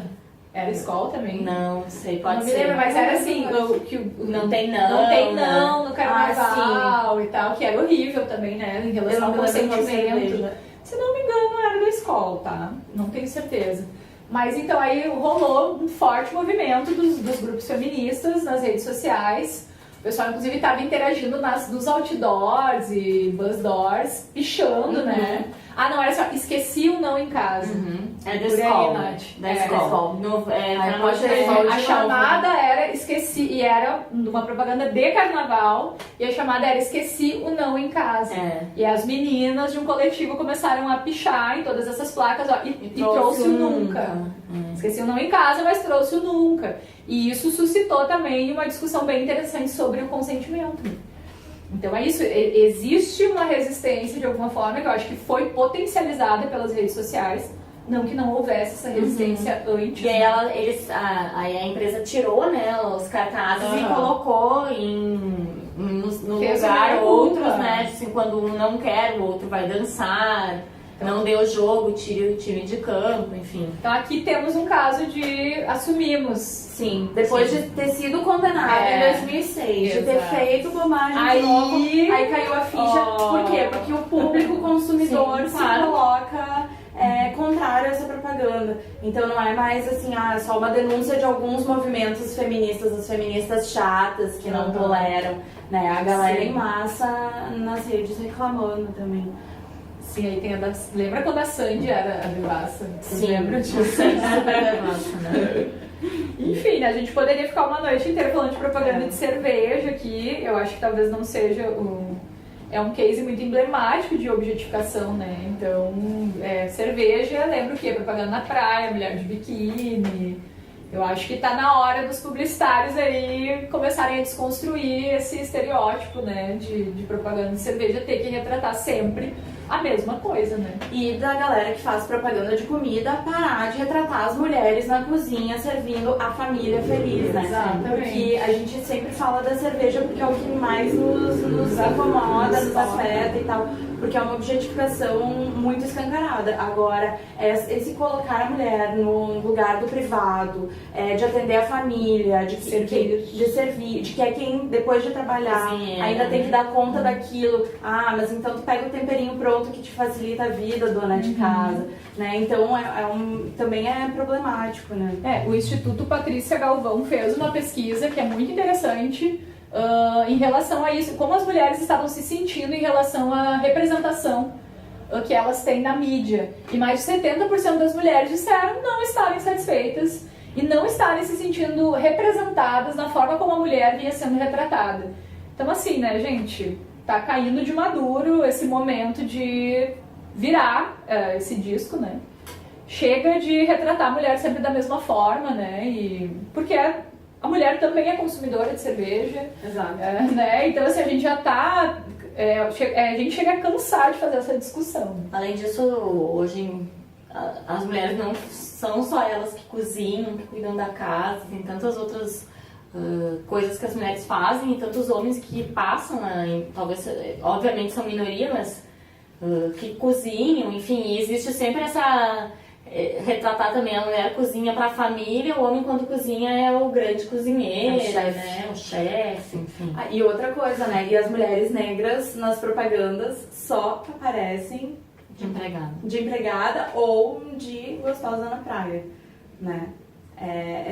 Era Skol também? Não sei, pode não ser. Não me lembro, mas era assim, não tem não. Não tem não no carnaval e tal, que era horrível também, né? Em relação ao consentimento. Se não me engano, era do Skol, tá? Não tenho certeza. Mas então aí rolou um forte movimento dos grupos feministas nas redes sociais. O pessoal, inclusive, estava interagindo nos outdoors e buzzdoors, pichando, né? Ah, não, era só, esqueci o não em casa. É da escola. Da escola. A chamada era esqueci, e era uma propaganda de carnaval, e a chamada era esqueci o não em casa. E as meninas de um coletivo começaram a pichar em todas essas placas, ó, e trouxe o nunca. Esqueci o não em casa, mas trouxe o nunca. E isso suscitou também uma discussão bem interessante sobre o consentimento. Então é isso, existe uma resistência de alguma forma que eu acho que foi potencializada pelas redes sociais, não que não houvesse essa resistência antes. E aí a empresa tirou, né, os cartazes e colocou no lugar outros, né, assim, quando um não quer, o outro vai dançar. Não deu jogo, tire o time de campo, enfim. Então aqui temos um caso de assumimos. Sim, depois de ter sido condenado em 2006, de ter feito bobagem aí, de novo, aí caiu a ficha. Por quê? Porque o público consumidor se coloca contrário a essa propaganda. Então não é mais assim, só uma denúncia de alguns movimentos feministas, as feministas chatas que não toleram, né? A galera em massa nas redes reclamando também. Sim, aí tem lembra quando a Sandy era a Devassa? Sim, lembra disso? Sandy super Devassa, né? Enfim, né, a gente poderia ficar uma noite inteira falando de propaganda de cerveja aqui. Eu acho que talvez não seja é um case muito emblemático de objetificação, né? Então, cerveja, lembra o quê? Propaganda na praia, mulher de biquíni. Eu acho que tá na hora dos publicitários aí começarem a desconstruir esse estereótipo, né, de propaganda de cerveja, ter que retratar sempre a mesma coisa, né? E da galera que faz propaganda de comida parar de retratar as mulheres na cozinha servindo a família feliz, né? Exatamente. Porque a gente sempre fala da cerveja porque é o que mais nos incomoda, nos afeta e tal. Porque é uma objetificação muito escancarada. Agora, esse colocar a mulher no lugar do privado, de atender a família, de servir, de que é quem, depois de trabalhar, ainda tem que dar conta daquilo. Mas então tu pega o temperinho pronto que te facilita a vida, dona de casa, né? Então também é problemático, né? O Instituto Patrícia Galvão fez uma pesquisa que é muito interessante em relação a isso, como as mulheres estavam se sentindo em relação à representação que elas têm na mídia. E mais de 70% das mulheres disseram não estarem satisfeitas e não estarem se sentindo representadas na forma como a mulher vinha sendo retratada. Então assim, né, gente, tá caindo de maduro esse momento de virar esse disco, né? Chega de retratar a mulher sempre da mesma forma, né? Porque a mulher também é consumidora de cerveja. Exato. Né? Então, assim, a gente já tá... a gente chega a cansar de fazer essa discussão. Além disso, hoje as mulheres não são só elas que cozinham, que cuidam da casa, tem tantas outras coisas que as mulheres fazem e tantos homens que passam, talvez, obviamente são minoria, mas que cozinham, enfim, e existe sempre essa... retratar também a mulher cozinha para a família, o homem quando cozinha é o grande cozinheiro, o chefe, enfim. E outra coisa, né? E as mulheres negras nas propagandas só aparecem de empregada ou de gostosa na praia, né?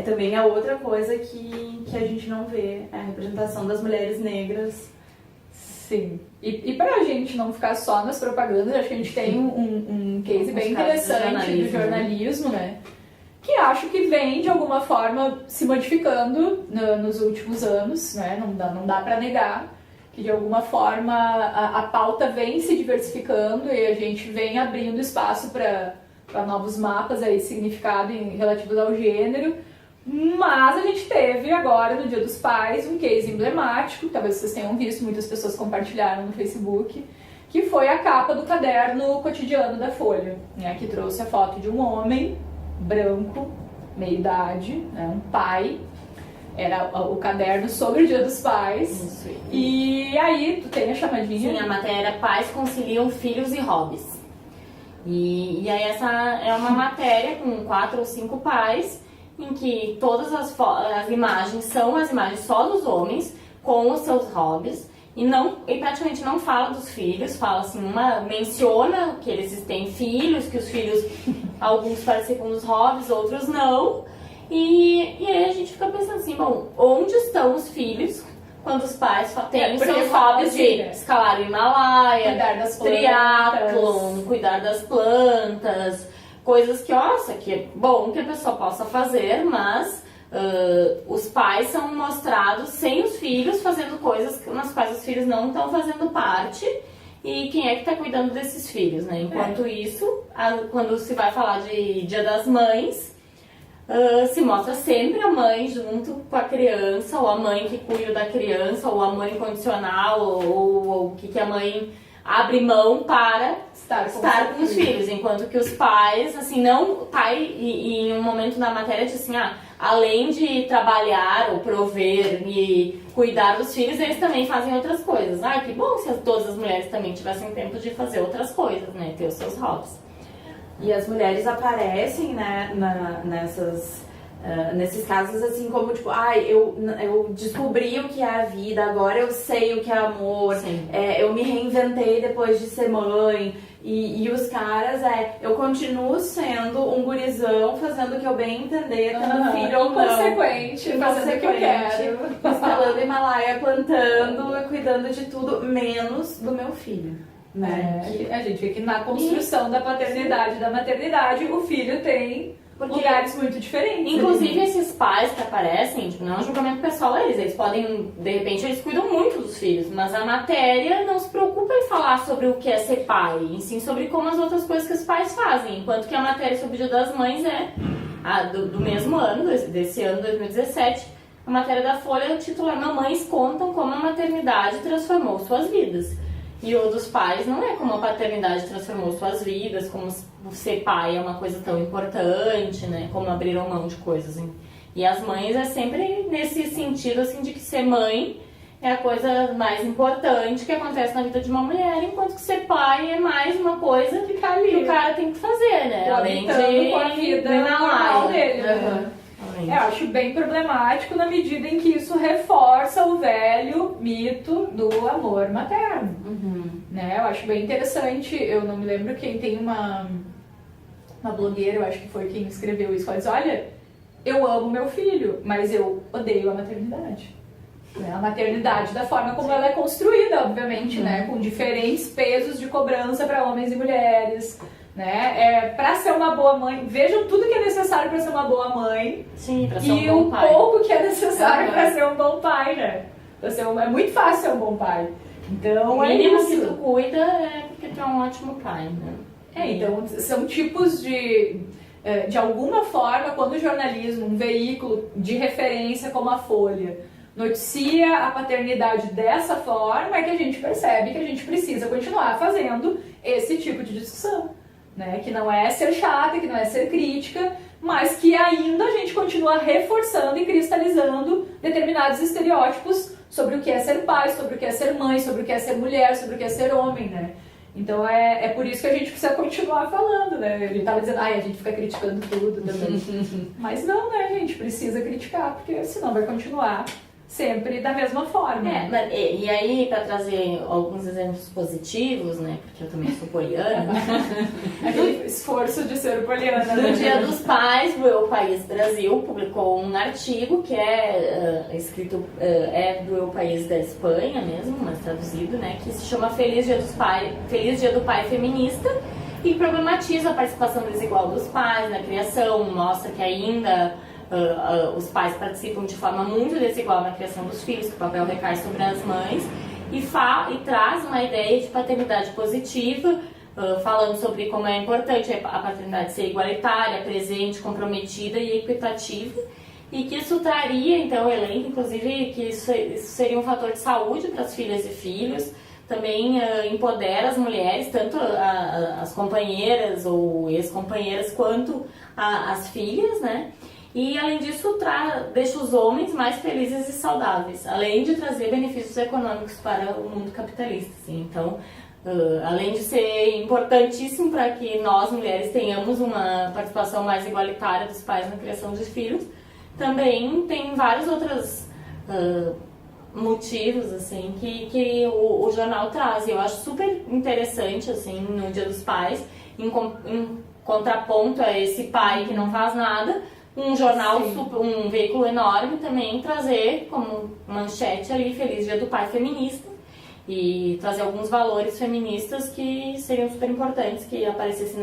Também é outra coisa que a gente não vê, a representação das mulheres negras Sim. E pra gente não ficar só nas propagandas, acho que a gente tem um case bem interessante do jornalismo, né? Que acho que vem, de alguma forma, se modificando nos últimos anos, né? Não dá pra negar que, de alguma forma, a pauta vem se diversificando e a gente vem abrindo espaço para novos mapas aí, significado relativos ao gênero. Mas a gente teve agora, no Dia dos Pais, um case emblemático, talvez vocês tenham visto, muitas pessoas compartilharam no Facebook, que foi a capa do caderno cotidiano da Folha, né, que trouxe a foto de um homem branco, meia-idade, né, um pai. Era o caderno sobre o Dia dos Pais. Isso. E aí, tu tem a chamadinha? Sim, a matéria Pais conciliam filhos e hobbies. E aí essa é uma matéria com 4 ou 5 pais, em que todas as imagens são as imagens só dos homens, com os seus hobbies, e praticamente não fala dos filhos, fala assim, menciona que eles têm filhos, que os filhos, alguns participam dos hobbies, outros não, e aí a gente fica pensando assim, bom, onde estão os filhos quando os pais têm os seus hobbies de escalar o Himalaia, cuidar das triatlon, cuidar das plantas, coisas que, nossa, que é bom que a pessoa possa fazer, mas os pais são mostrados sem os filhos, fazendo coisas nas quais os filhos não estão fazendo parte, e quem é que está cuidando desses filhos, né? Enquanto isso, quando se vai falar de Dia das Mães, se mostra sempre a mãe junto com a criança, ou a mãe que cuida da criança, ou a mãe incondicional, ou o que a mãe abre mão para estar com os filhos, enquanto que os pais, assim, não... Pai, e em um momento na matéria diz assim, além de trabalhar ou prover e cuidar dos filhos, eles também fazem outras coisas. Que bom se todas as mulheres também tivessem tempo de fazer outras coisas, né, ter os seus hobbies. E as mulheres aparecem, né, nesses casos assim como tipo, eu descobri o que é a vida, agora eu sei o que é amor, eu me reinventei depois de ser mãe. E os caras, eu continuo sendo um gurizão, fazendo o que eu bem entender, tendo filho ou não. Consequente, fazendo o que eu quero. Escalando o Himalaia, plantando, cuidando de tudo, menos do meu filho. Né? A gente vê que na construção da paternidade e da maternidade, o filho tem lugares muito diferentes. Inclusive, esses pais que aparecem, tipo, não é um julgamento pessoal a eles podem, de repente, eles cuidam muito dos filhos, mas a matéria não se preocupa em falar sobre o que é ser pai, e sim sobre como as outras coisas que os pais fazem, enquanto que a matéria sobre o Dia das Mães do mesmo ano, desse ano, 2017, a matéria da Folha, o título é Mamães contam como a maternidade transformou suas vidas. E o dos pais não é como a paternidade transformou suas vidas, como ser pai é uma coisa tão importante, né? Como abriram mão de coisas. Hein? E as mães é sempre nesse sentido, assim, de que ser mãe é a coisa mais importante que acontece na vida de uma mulher, enquanto que ser pai é mais uma coisa que tá ali, que o cara tem que fazer, né? Além de com a vida normal dele. Né? Eu acho bem problemático na medida em que isso reforça o velho mito do amor materno. Né? Eu acho bem interessante, eu não me lembro quem tem uma blogueira, eu acho que foi quem escreveu isso, ela diz, olha, eu amo meu filho, mas eu odeio a maternidade. Né? A maternidade da forma como ela é construída, obviamente, né? Com diferentes pesos de cobrança para homens e mulheres. Né? Para ser uma boa mãe, vejam tudo que é necessário para ser uma boa mãe. Sim, para ser um bom pai. E o pouco que é necessário para ser um bom pai, né? É muito fácil ser um bom pai. Então, o mínimo que tu cuida é porque tu é um ótimo pai, né? Então são tipos de alguma forma, quando o jornalismo, um veículo de referência como a Folha, noticia a paternidade dessa forma, é que a gente percebe que a gente precisa continuar fazendo esse tipo de discussão. Né? Que não é ser chata, que não é ser crítica, mas que ainda a gente continua reforçando e cristalizando determinados estereótipos sobre o que é ser pai, sobre o que é ser mãe, sobre o que é ser mulher, sobre o que é ser homem, né? Então é por isso que a gente precisa continuar falando, né? Ele estava dizendo, a gente fica criticando tudo também. Mas não, né? A gente precisa criticar, porque senão vai continuar sempre da mesma forma. E aí, para trazer alguns exemplos positivos, né, porque eu também sou poliana, Aquele esforço de ser poliana. no Dia dos Pais, o País Brasil publicou um artigo que é escrito, é do El País da Espanha mesmo, mas traduzido, né, que se chama Feliz Dia do Pai Feminista, e problematiza a participação desigual dos pais na criação, mostra que ainda os pais participam de forma muito desigual na criação dos filhos, que o papel recai sobre as mães, e traz uma ideia de paternidade positiva, falando sobre como é importante a paternidade ser igualitária, presente, comprometida e equitativa, e que isso traria, então, elenco, inclusive, que isso seria um fator de saúde para as filhas e filhos, também empodera as mulheres, tanto as companheiras ou ex-companheiras, quanto as filhas, né? E, além disso, deixa os homens mais felizes e saudáveis, além de trazer benefícios econômicos para o mundo capitalista. Assim. Então, além de ser importantíssimo para que nós, mulheres, tenhamos uma participação mais igualitária dos pais na criação dos filhos, também tem vários outros motivos assim, que o jornal traz. Eu acho super interessante, assim, no Dia dos Pais, em contraponto a esse pai que não faz nada, um jornal, um veículo enorme também trazer como manchete ali Feliz Dia do Pai Feminista e trazer alguns valores feministas que seriam super importantes que aparecessem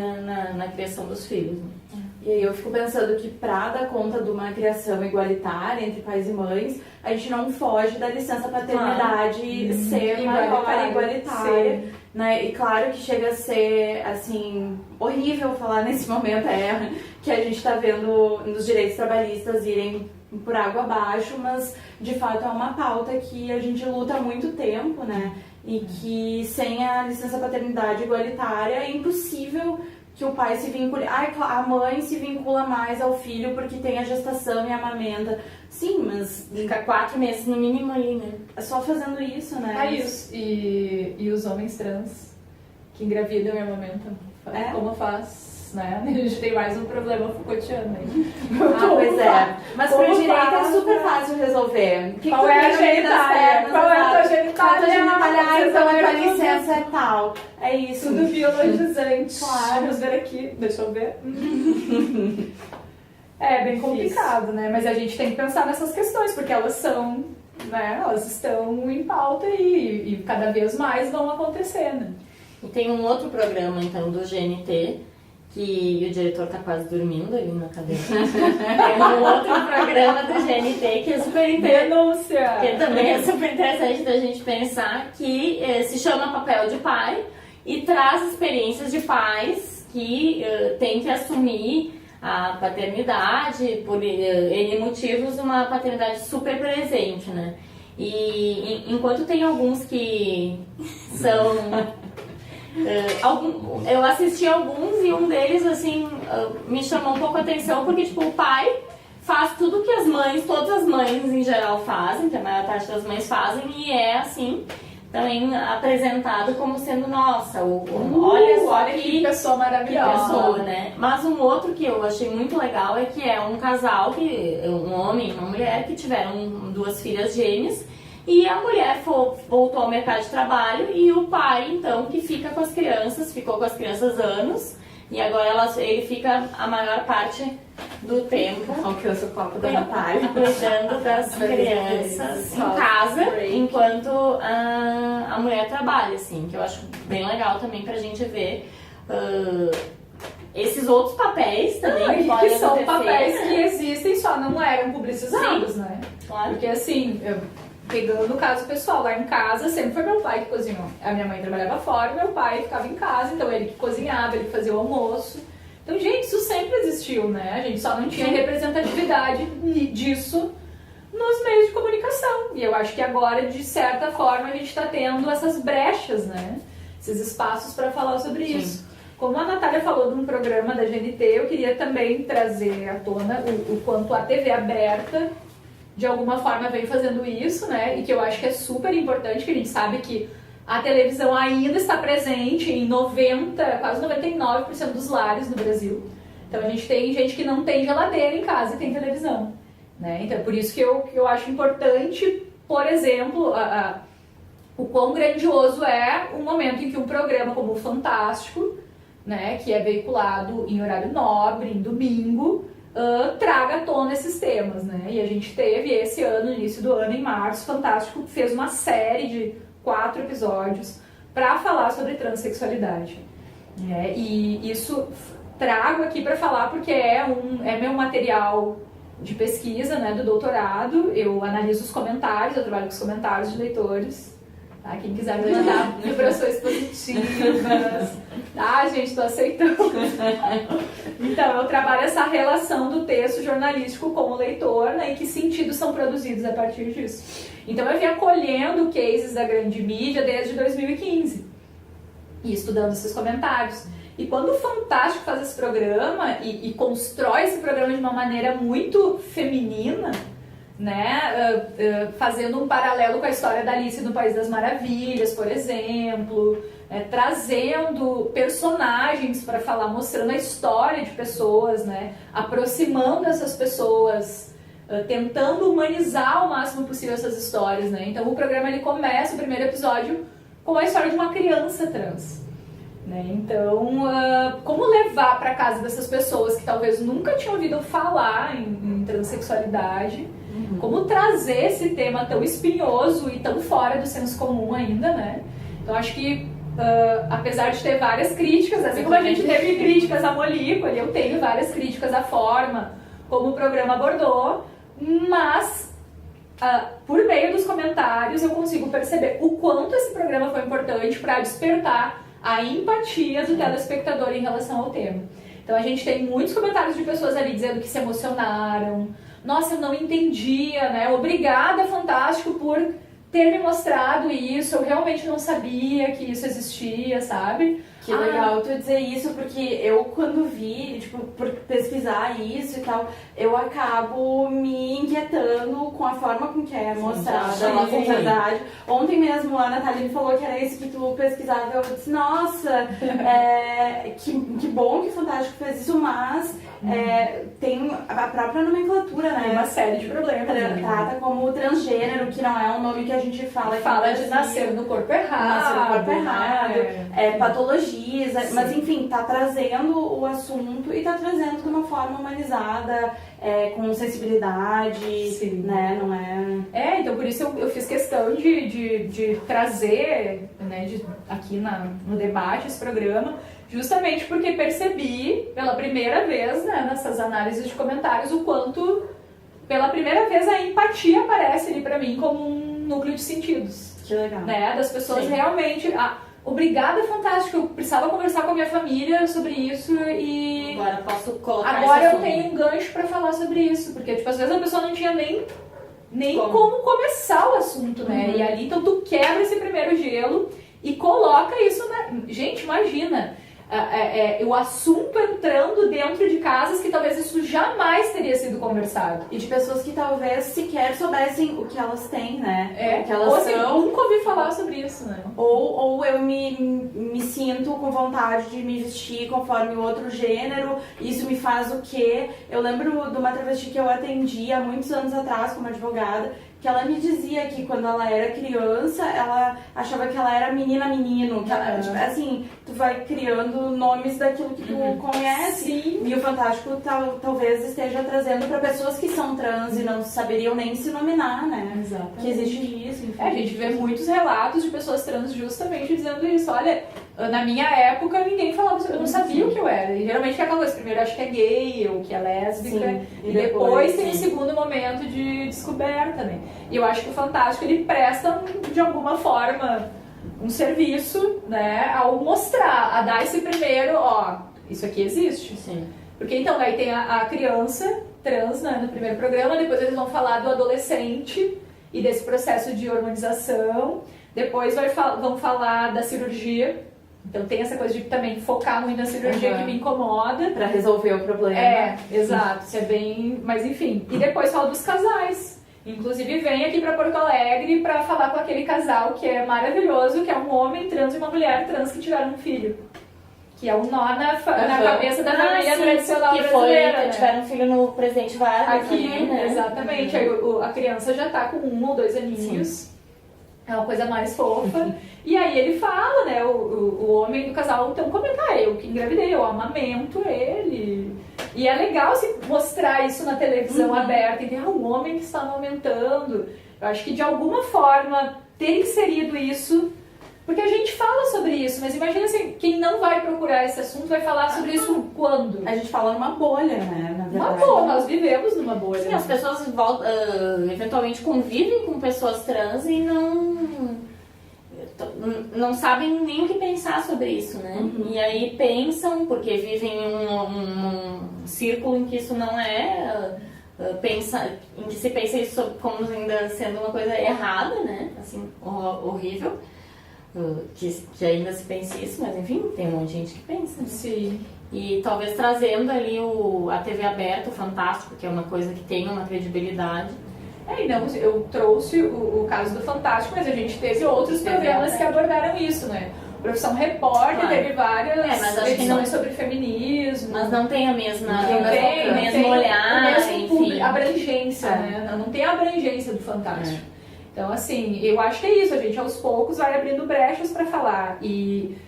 na criação dos filhos. Né? E aí eu fico pensando que para dar conta de uma criação igualitária entre pais e mães, a gente não foge da licença paternidade ser maior, igualitária. Né? E claro que chega a ser, assim, horrível falar nesse momento que a gente está vendo nos direitos trabalhistas irem por água abaixo, mas de fato é uma pauta que a gente luta há muito tempo, né? E que sem a licença paternidade igualitária é impossível que o pai se vincule... a mãe se vincula mais ao filho porque tem a gestação e a amamenta. Sim, mas... Fica 4 meses no mínimo ali, né? É só fazendo isso, né? Isso. E os homens trans que engravidam e amamentam. Como faz, né? A gente tem mais um problema Foucaultiano aí. Pois é. Mas pro direito é super fácil resolver. Qual é a genitália? Qual é a tua genitália? Então a tua licença é tal. É isso. Tudo biologizante. Claro. Vamos ver aqui. Deixa eu ver. É bem complicado, né? Mas a gente tem que pensar nessas questões, porque elas são, né? Elas estão em pauta e cada vez mais vão acontecer, né? E tem um outro programa, então, do GNT, que o diretor tá quase dormindo ali na cadeira. Tem um outro programa do GNT que é super interessante. Denúncia! Que também é super interessante da gente pensar, que se chama Papel de Pai e traz experiências de pais que têm que assumir a paternidade, por N motivos, uma paternidade super presente, né? E enquanto tem alguns que são... eu assisti alguns e um deles, assim, me chamou um pouco a atenção, porque, tipo, o pai faz tudo que as mães, todas as mães em geral fazem, que a maior parte das mães fazem, e é, assim, também apresentado como sendo, nossa, olha que pessoa maravilhosa. Que pessoa, né? Mas um outro que eu achei muito legal é que é um casal, um homem e uma mulher, que tiveram 2 filhas gêmeas, e a mulher voltou ao mercado de trabalho e o pai, então, que fica com as crianças, ficou com as crianças anos, e agora ele fica a maior parte do tempo alcança o copo da Natália, cuidando das crianças em casa, enquanto a mulher trabalha, assim, que eu acho bem legal também pra gente ver esses outros papéis também que são papéis que existem, só não eram publicizados, sim, né? Claro. Porque assim, pegando o caso pessoal, lá em casa sempre foi meu pai que cozinhou. A minha mãe trabalhava fora, meu pai ficava em casa, então ele que cozinhava, ele que fazia o almoço. Então, gente, isso sempre existiu, né? A gente só não tinha representatividade disso nos meios de comunicação. E eu acho que agora, de certa forma, a gente está tendo essas brechas, né? Esses espaços para falar sobre isso. Como a Natália falou de um programa da GNT, eu queria também trazer à tona o quanto a TV aberta, de alguma forma, vem fazendo isso, né? E que eu acho que é super importante, que a gente sabe que a televisão ainda está presente em quase 99% dos lares no Brasil. Então a gente tem gente que não tem geladeira em casa e tem televisão. né? Então é por isso que eu acho importante, por exemplo, o quão grandioso é o momento em que um programa como o Fantástico, né, que é veiculado em horário nobre, em domingo, traga à tona esses temas, né? E a gente teve esse ano, no início do ano, em março, Fantástico fez uma série de 4 episódios para falar sobre transexualidade. E isso trago aqui para falar porque é meu material de pesquisa, né, do doutorado. Eu analiso os comentários, eu trabalho com os comentários de leitores. Tá? Quem quiser me mandar vibrações positivas. Ah, gente, tô aceitando. Então, eu trabalho essa relação do texto jornalístico com o leitor, né, em que sentidos são produzidos a partir disso. Então, eu vinha colhendo cases da grande mídia desde 2015 e estudando esses comentários. E quando o Fantástico faz esse programa e constrói esse programa de uma maneira muito feminina, né, fazendo um paralelo com a história da Alice no País das Maravilhas, por exemplo, trazendo personagens para falar, mostrando a história de pessoas, né, aproximando essas pessoas, tentando humanizar o máximo possível essas histórias, né. Então o programa ele começa, o primeiro episódio, com a história de uma criança trans. Né? Então, como levar para casa dessas pessoas que talvez nunca tinham ouvido falar em transexualidade, como trazer esse tema tão espinhoso e tão fora do senso comum ainda, né? Então, acho que, apesar de ter várias críticas, assim como a gente teve críticas à Molícula, eu tenho várias críticas à forma como o programa abordou, mas por meio dos comentários eu consigo perceber o quanto esse programa foi importante para despertar a empatia do telespectador em relação ao tema. Então a gente tem muitos comentários de pessoas ali dizendo que se emocionaram. Nossa, eu não entendia, né? Obrigada, Fantástico, por ter me mostrado isso. Eu realmente não sabia que isso existia, sabe? Que legal tu dizer isso, porque eu quando vi, tipo, por pesquisar isso e tal, eu acabo me inquietando com a forma com que é mostrada a nossa sociedade. Ontem mesmo a Natália me falou que era isso que tu pesquisava, eu disse, nossa, que bom que o Fantástico fez isso, mas tem a própria nomenclatura, né? Tem uma série de problemas. Trata como transgênero, que não é um nome que a gente fala. Fala de nascer no corpo errado. Nascer no corpo errado, patologia. Sim. Mas enfim, tá trazendo o assunto e tá trazendo de uma forma humanizada, com sensibilidade, Sim. Né? Não é... Então por isso eu fiz questão de trazer, né, aqui no debate esse programa, justamente porque percebi pela primeira vez, né, nessas análises de comentários, o quanto pela primeira vez a empatia aparece ali pra mim como um núcleo de sentidos. Que legal. Né, das pessoas Sim. realmente... Obrigada, Fantástico. Eu precisava conversar com a minha família sobre isso e... Agora posso colocar Agora esse eu tenho um gancho pra falar sobre isso. Porque, tipo, às vezes a pessoa não tinha nem como começar o assunto, né? E ali, então, tu quebra esse primeiro gelo e coloca isso na... Gente, imagina... o assunto entrando dentro de casas que talvez isso jamais teria sido conversado. E de pessoas que talvez sequer soubessem o que elas têm, né? O que elas ou assim, são. nunca ouvi falar sobre isso, né? Ou eu me sinto com vontade de me vestir conforme o outro gênero, isso me faz o quê? Eu lembro de uma travesti que eu atendi há muitos anos atrás como advogada, que ela me dizia que quando ela era criança, ela achava que ela era menino, que ela, tipo, assim, tu vai criando nomes daquilo que tu conhece. Sim. E o Fantástico talvez esteja trazendo para pessoas que são trans e não saberiam nem se nominar, né? Exatamente. Que existe isso, enfim. A gente vê muitos relatos de pessoas trans justamente dizendo isso. Olha, na minha época ninguém falava sobre, eu não sabia o que eu era. E geralmente que é aquela coisa, primeiro acho que é gay ou que é lésbica. Sim. E depois tem um sim. segundo momento de descoberta, né? E eu acho que o Fantástico, ele presta, de alguma forma, um serviço, né? Ao mostrar, a dar esse primeiro, isso aqui existe. Sim. Porque então, daí tem a criança trans, né, no primeiro programa, depois eles vão falar do adolescente e desse processo de hormonização, depois vão falar da cirurgia. Então tem essa coisa de também focar muito na cirurgia que me incomoda. Pra resolver o problema. Exato, isso é bem... Mas enfim, e depois fala dos casais. Inclusive vem aqui pra Porto Alegre pra falar com aquele casal que é maravilhoso, que é um homem trans e uma mulher trans que tiveram um filho. que é um nó na cabeça da família tradicional brasileira, né? Tiveram um filho no Presidente Vargas Aqui, também, né? exatamente. Aí a criança já tá com 1 ou 2 aninhos. Sim. É uma coisa mais fofa. E aí ele fala, né, o homem do casal, então comenta, eu que engravidei, eu amamento ele. E é legal assim, mostrar isso na televisão aberta, e o homem que está amamentando. Eu acho que de alguma forma ter inserido isso, porque a gente fala sobre isso, mas imagina assim, quem não vai procurar esse assunto vai falar sobre isso quando? A gente fala numa bolha, né? Na verdade. Uma bolha, nós vivemos numa bolha. Sim, as pessoas eventualmente convivem com pessoas trans e não sabem nem o que pensar sobre isso, né? E aí pensam, porque vivem em um círculo em que isso não é... em que se pensa isso como ainda sendo uma coisa errada, né? Assim, horrível. Que ainda se pense isso, mas enfim, tem um monte de gente que pensa. Né? Sim. E talvez trazendo ali a TV aberta, o Fantástico, que é uma coisa que tem uma credibilidade. Não, eu trouxe o caso do Fantástico, mas a gente teve outros programas que abordaram isso, né? Profissão Repórter teve várias edições sobre feminismo. Mas não tem a mesma mesmo olhar, enfim. Abrangência, né? Não tem a abrangência do Fantástico. Então, assim, eu acho que é isso, a gente aos poucos vai abrindo brechas para falar. E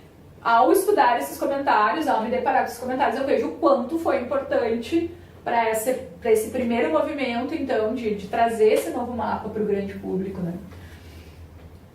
ao estudar esses comentários, ao me deparar com esses comentários, eu vejo o quanto foi importante para esse primeiro movimento, então, de trazer esse novo mapa para o grande público, né?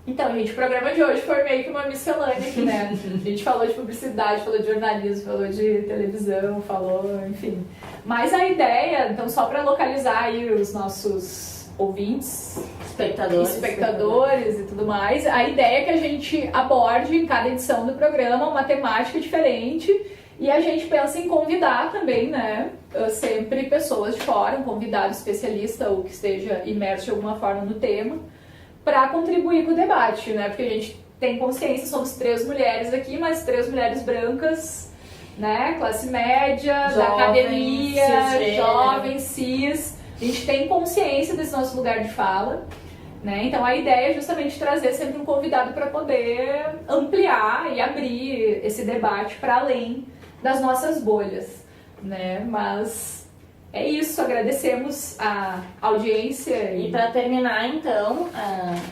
Então, gente, o programa de hoje foi meio que uma miscelânea aqui, né? A gente falou de publicidade, falou de jornalismo, falou de televisão, falou, enfim. Mas a ideia, então, só para localizar aí os nossos ouvintes, espectadores e tudo mais, a ideia é que a gente aborde em cada edição do programa uma temática diferente e a gente pensa em convidar também, né, sempre pessoas de fora, um convidado especialista ou que esteja imerso de alguma forma no tema, para contribuir com o debate, né, porque a gente tem consciência, somos 3 mulheres aqui, mas 3 mulheres brancas, né, classe média, da academia, jovens, cis. A gente tem consciência desse nosso lugar de fala, né? Então a ideia é justamente trazer sempre um convidado para poder ampliar e abrir esse debate para além das nossas bolhas, né? Mas é isso, agradecemos a audiência. E para terminar, então,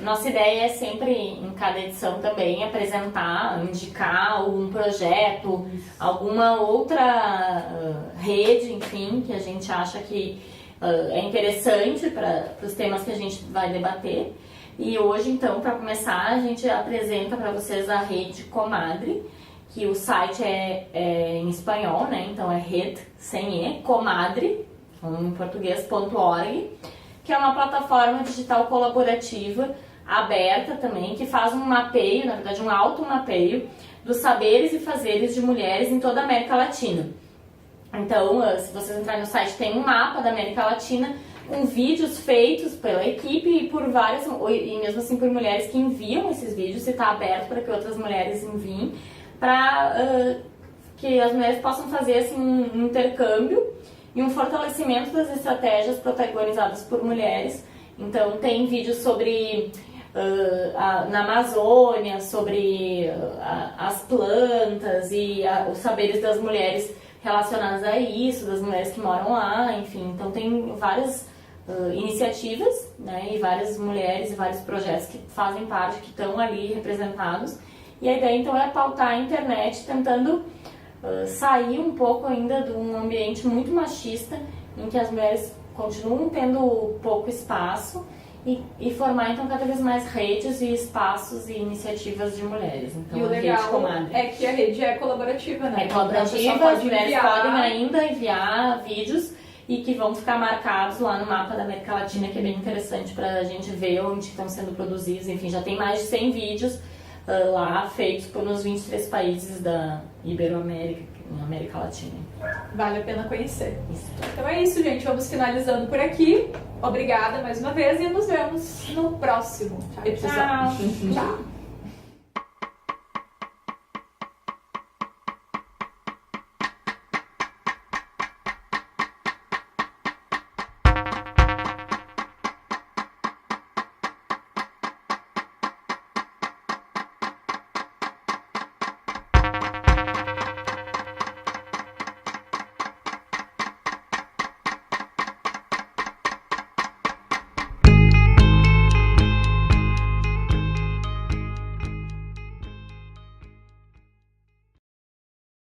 nossa ideia é sempre, em cada edição também, apresentar, indicar algum projeto, alguma outra rede, enfim, que a gente acha que é interessante para os temas que a gente vai debater. E hoje, então, para começar, a gente apresenta para vocês a rede Comadre, que o site é em espanhol, né? Então é rede, sem E, Comadre, em português.org, que é uma plataforma digital colaborativa, aberta também, que faz um mapeio, na verdade um automapeio, dos saberes e fazeres de mulheres em toda a América Latina. Então, se vocês entrarem no site, tem um mapa da América Latina com vídeos feitos pela equipe e por várias, e mesmo assim por mulheres que enviam esses vídeos, e está aberto para que outras mulheres enviem, para que as mulheres possam fazer assim, um intercâmbio e um fortalecimento das estratégias protagonizadas por mulheres. Então, tem vídeos sobre na Amazônia, sobre as plantas e os saberes das mulheres relacionadas a isso, das mulheres que moram lá, enfim. Então tem várias iniciativas, né, e várias mulheres e vários projetos que fazem parte, que estão ali representados. E a ideia então é pautar a internet tentando sair um pouco ainda de um ambiente muito machista, em que as mulheres continuam tendo pouco espaço, e formar então cada vez mais redes e espaços e iniciativas de mulheres. Então, e o legal é que a rede é colaborativa, né? É colaborativa, as mulheres podem ainda enviar vídeos e que vão ficar marcados lá no mapa da América Latina, que é bem interessante para a gente ver onde estão sendo produzidos. Enfim, já tem mais de 100 vídeos lá feitos nos 23 países da Iberoamérica, na América Latina. Vale a pena conhecer. Isso. Então é isso, gente. Vamos finalizando por aqui. Obrigada mais uma vez e nos vemos no próximo episódio. Tchau. Tchau.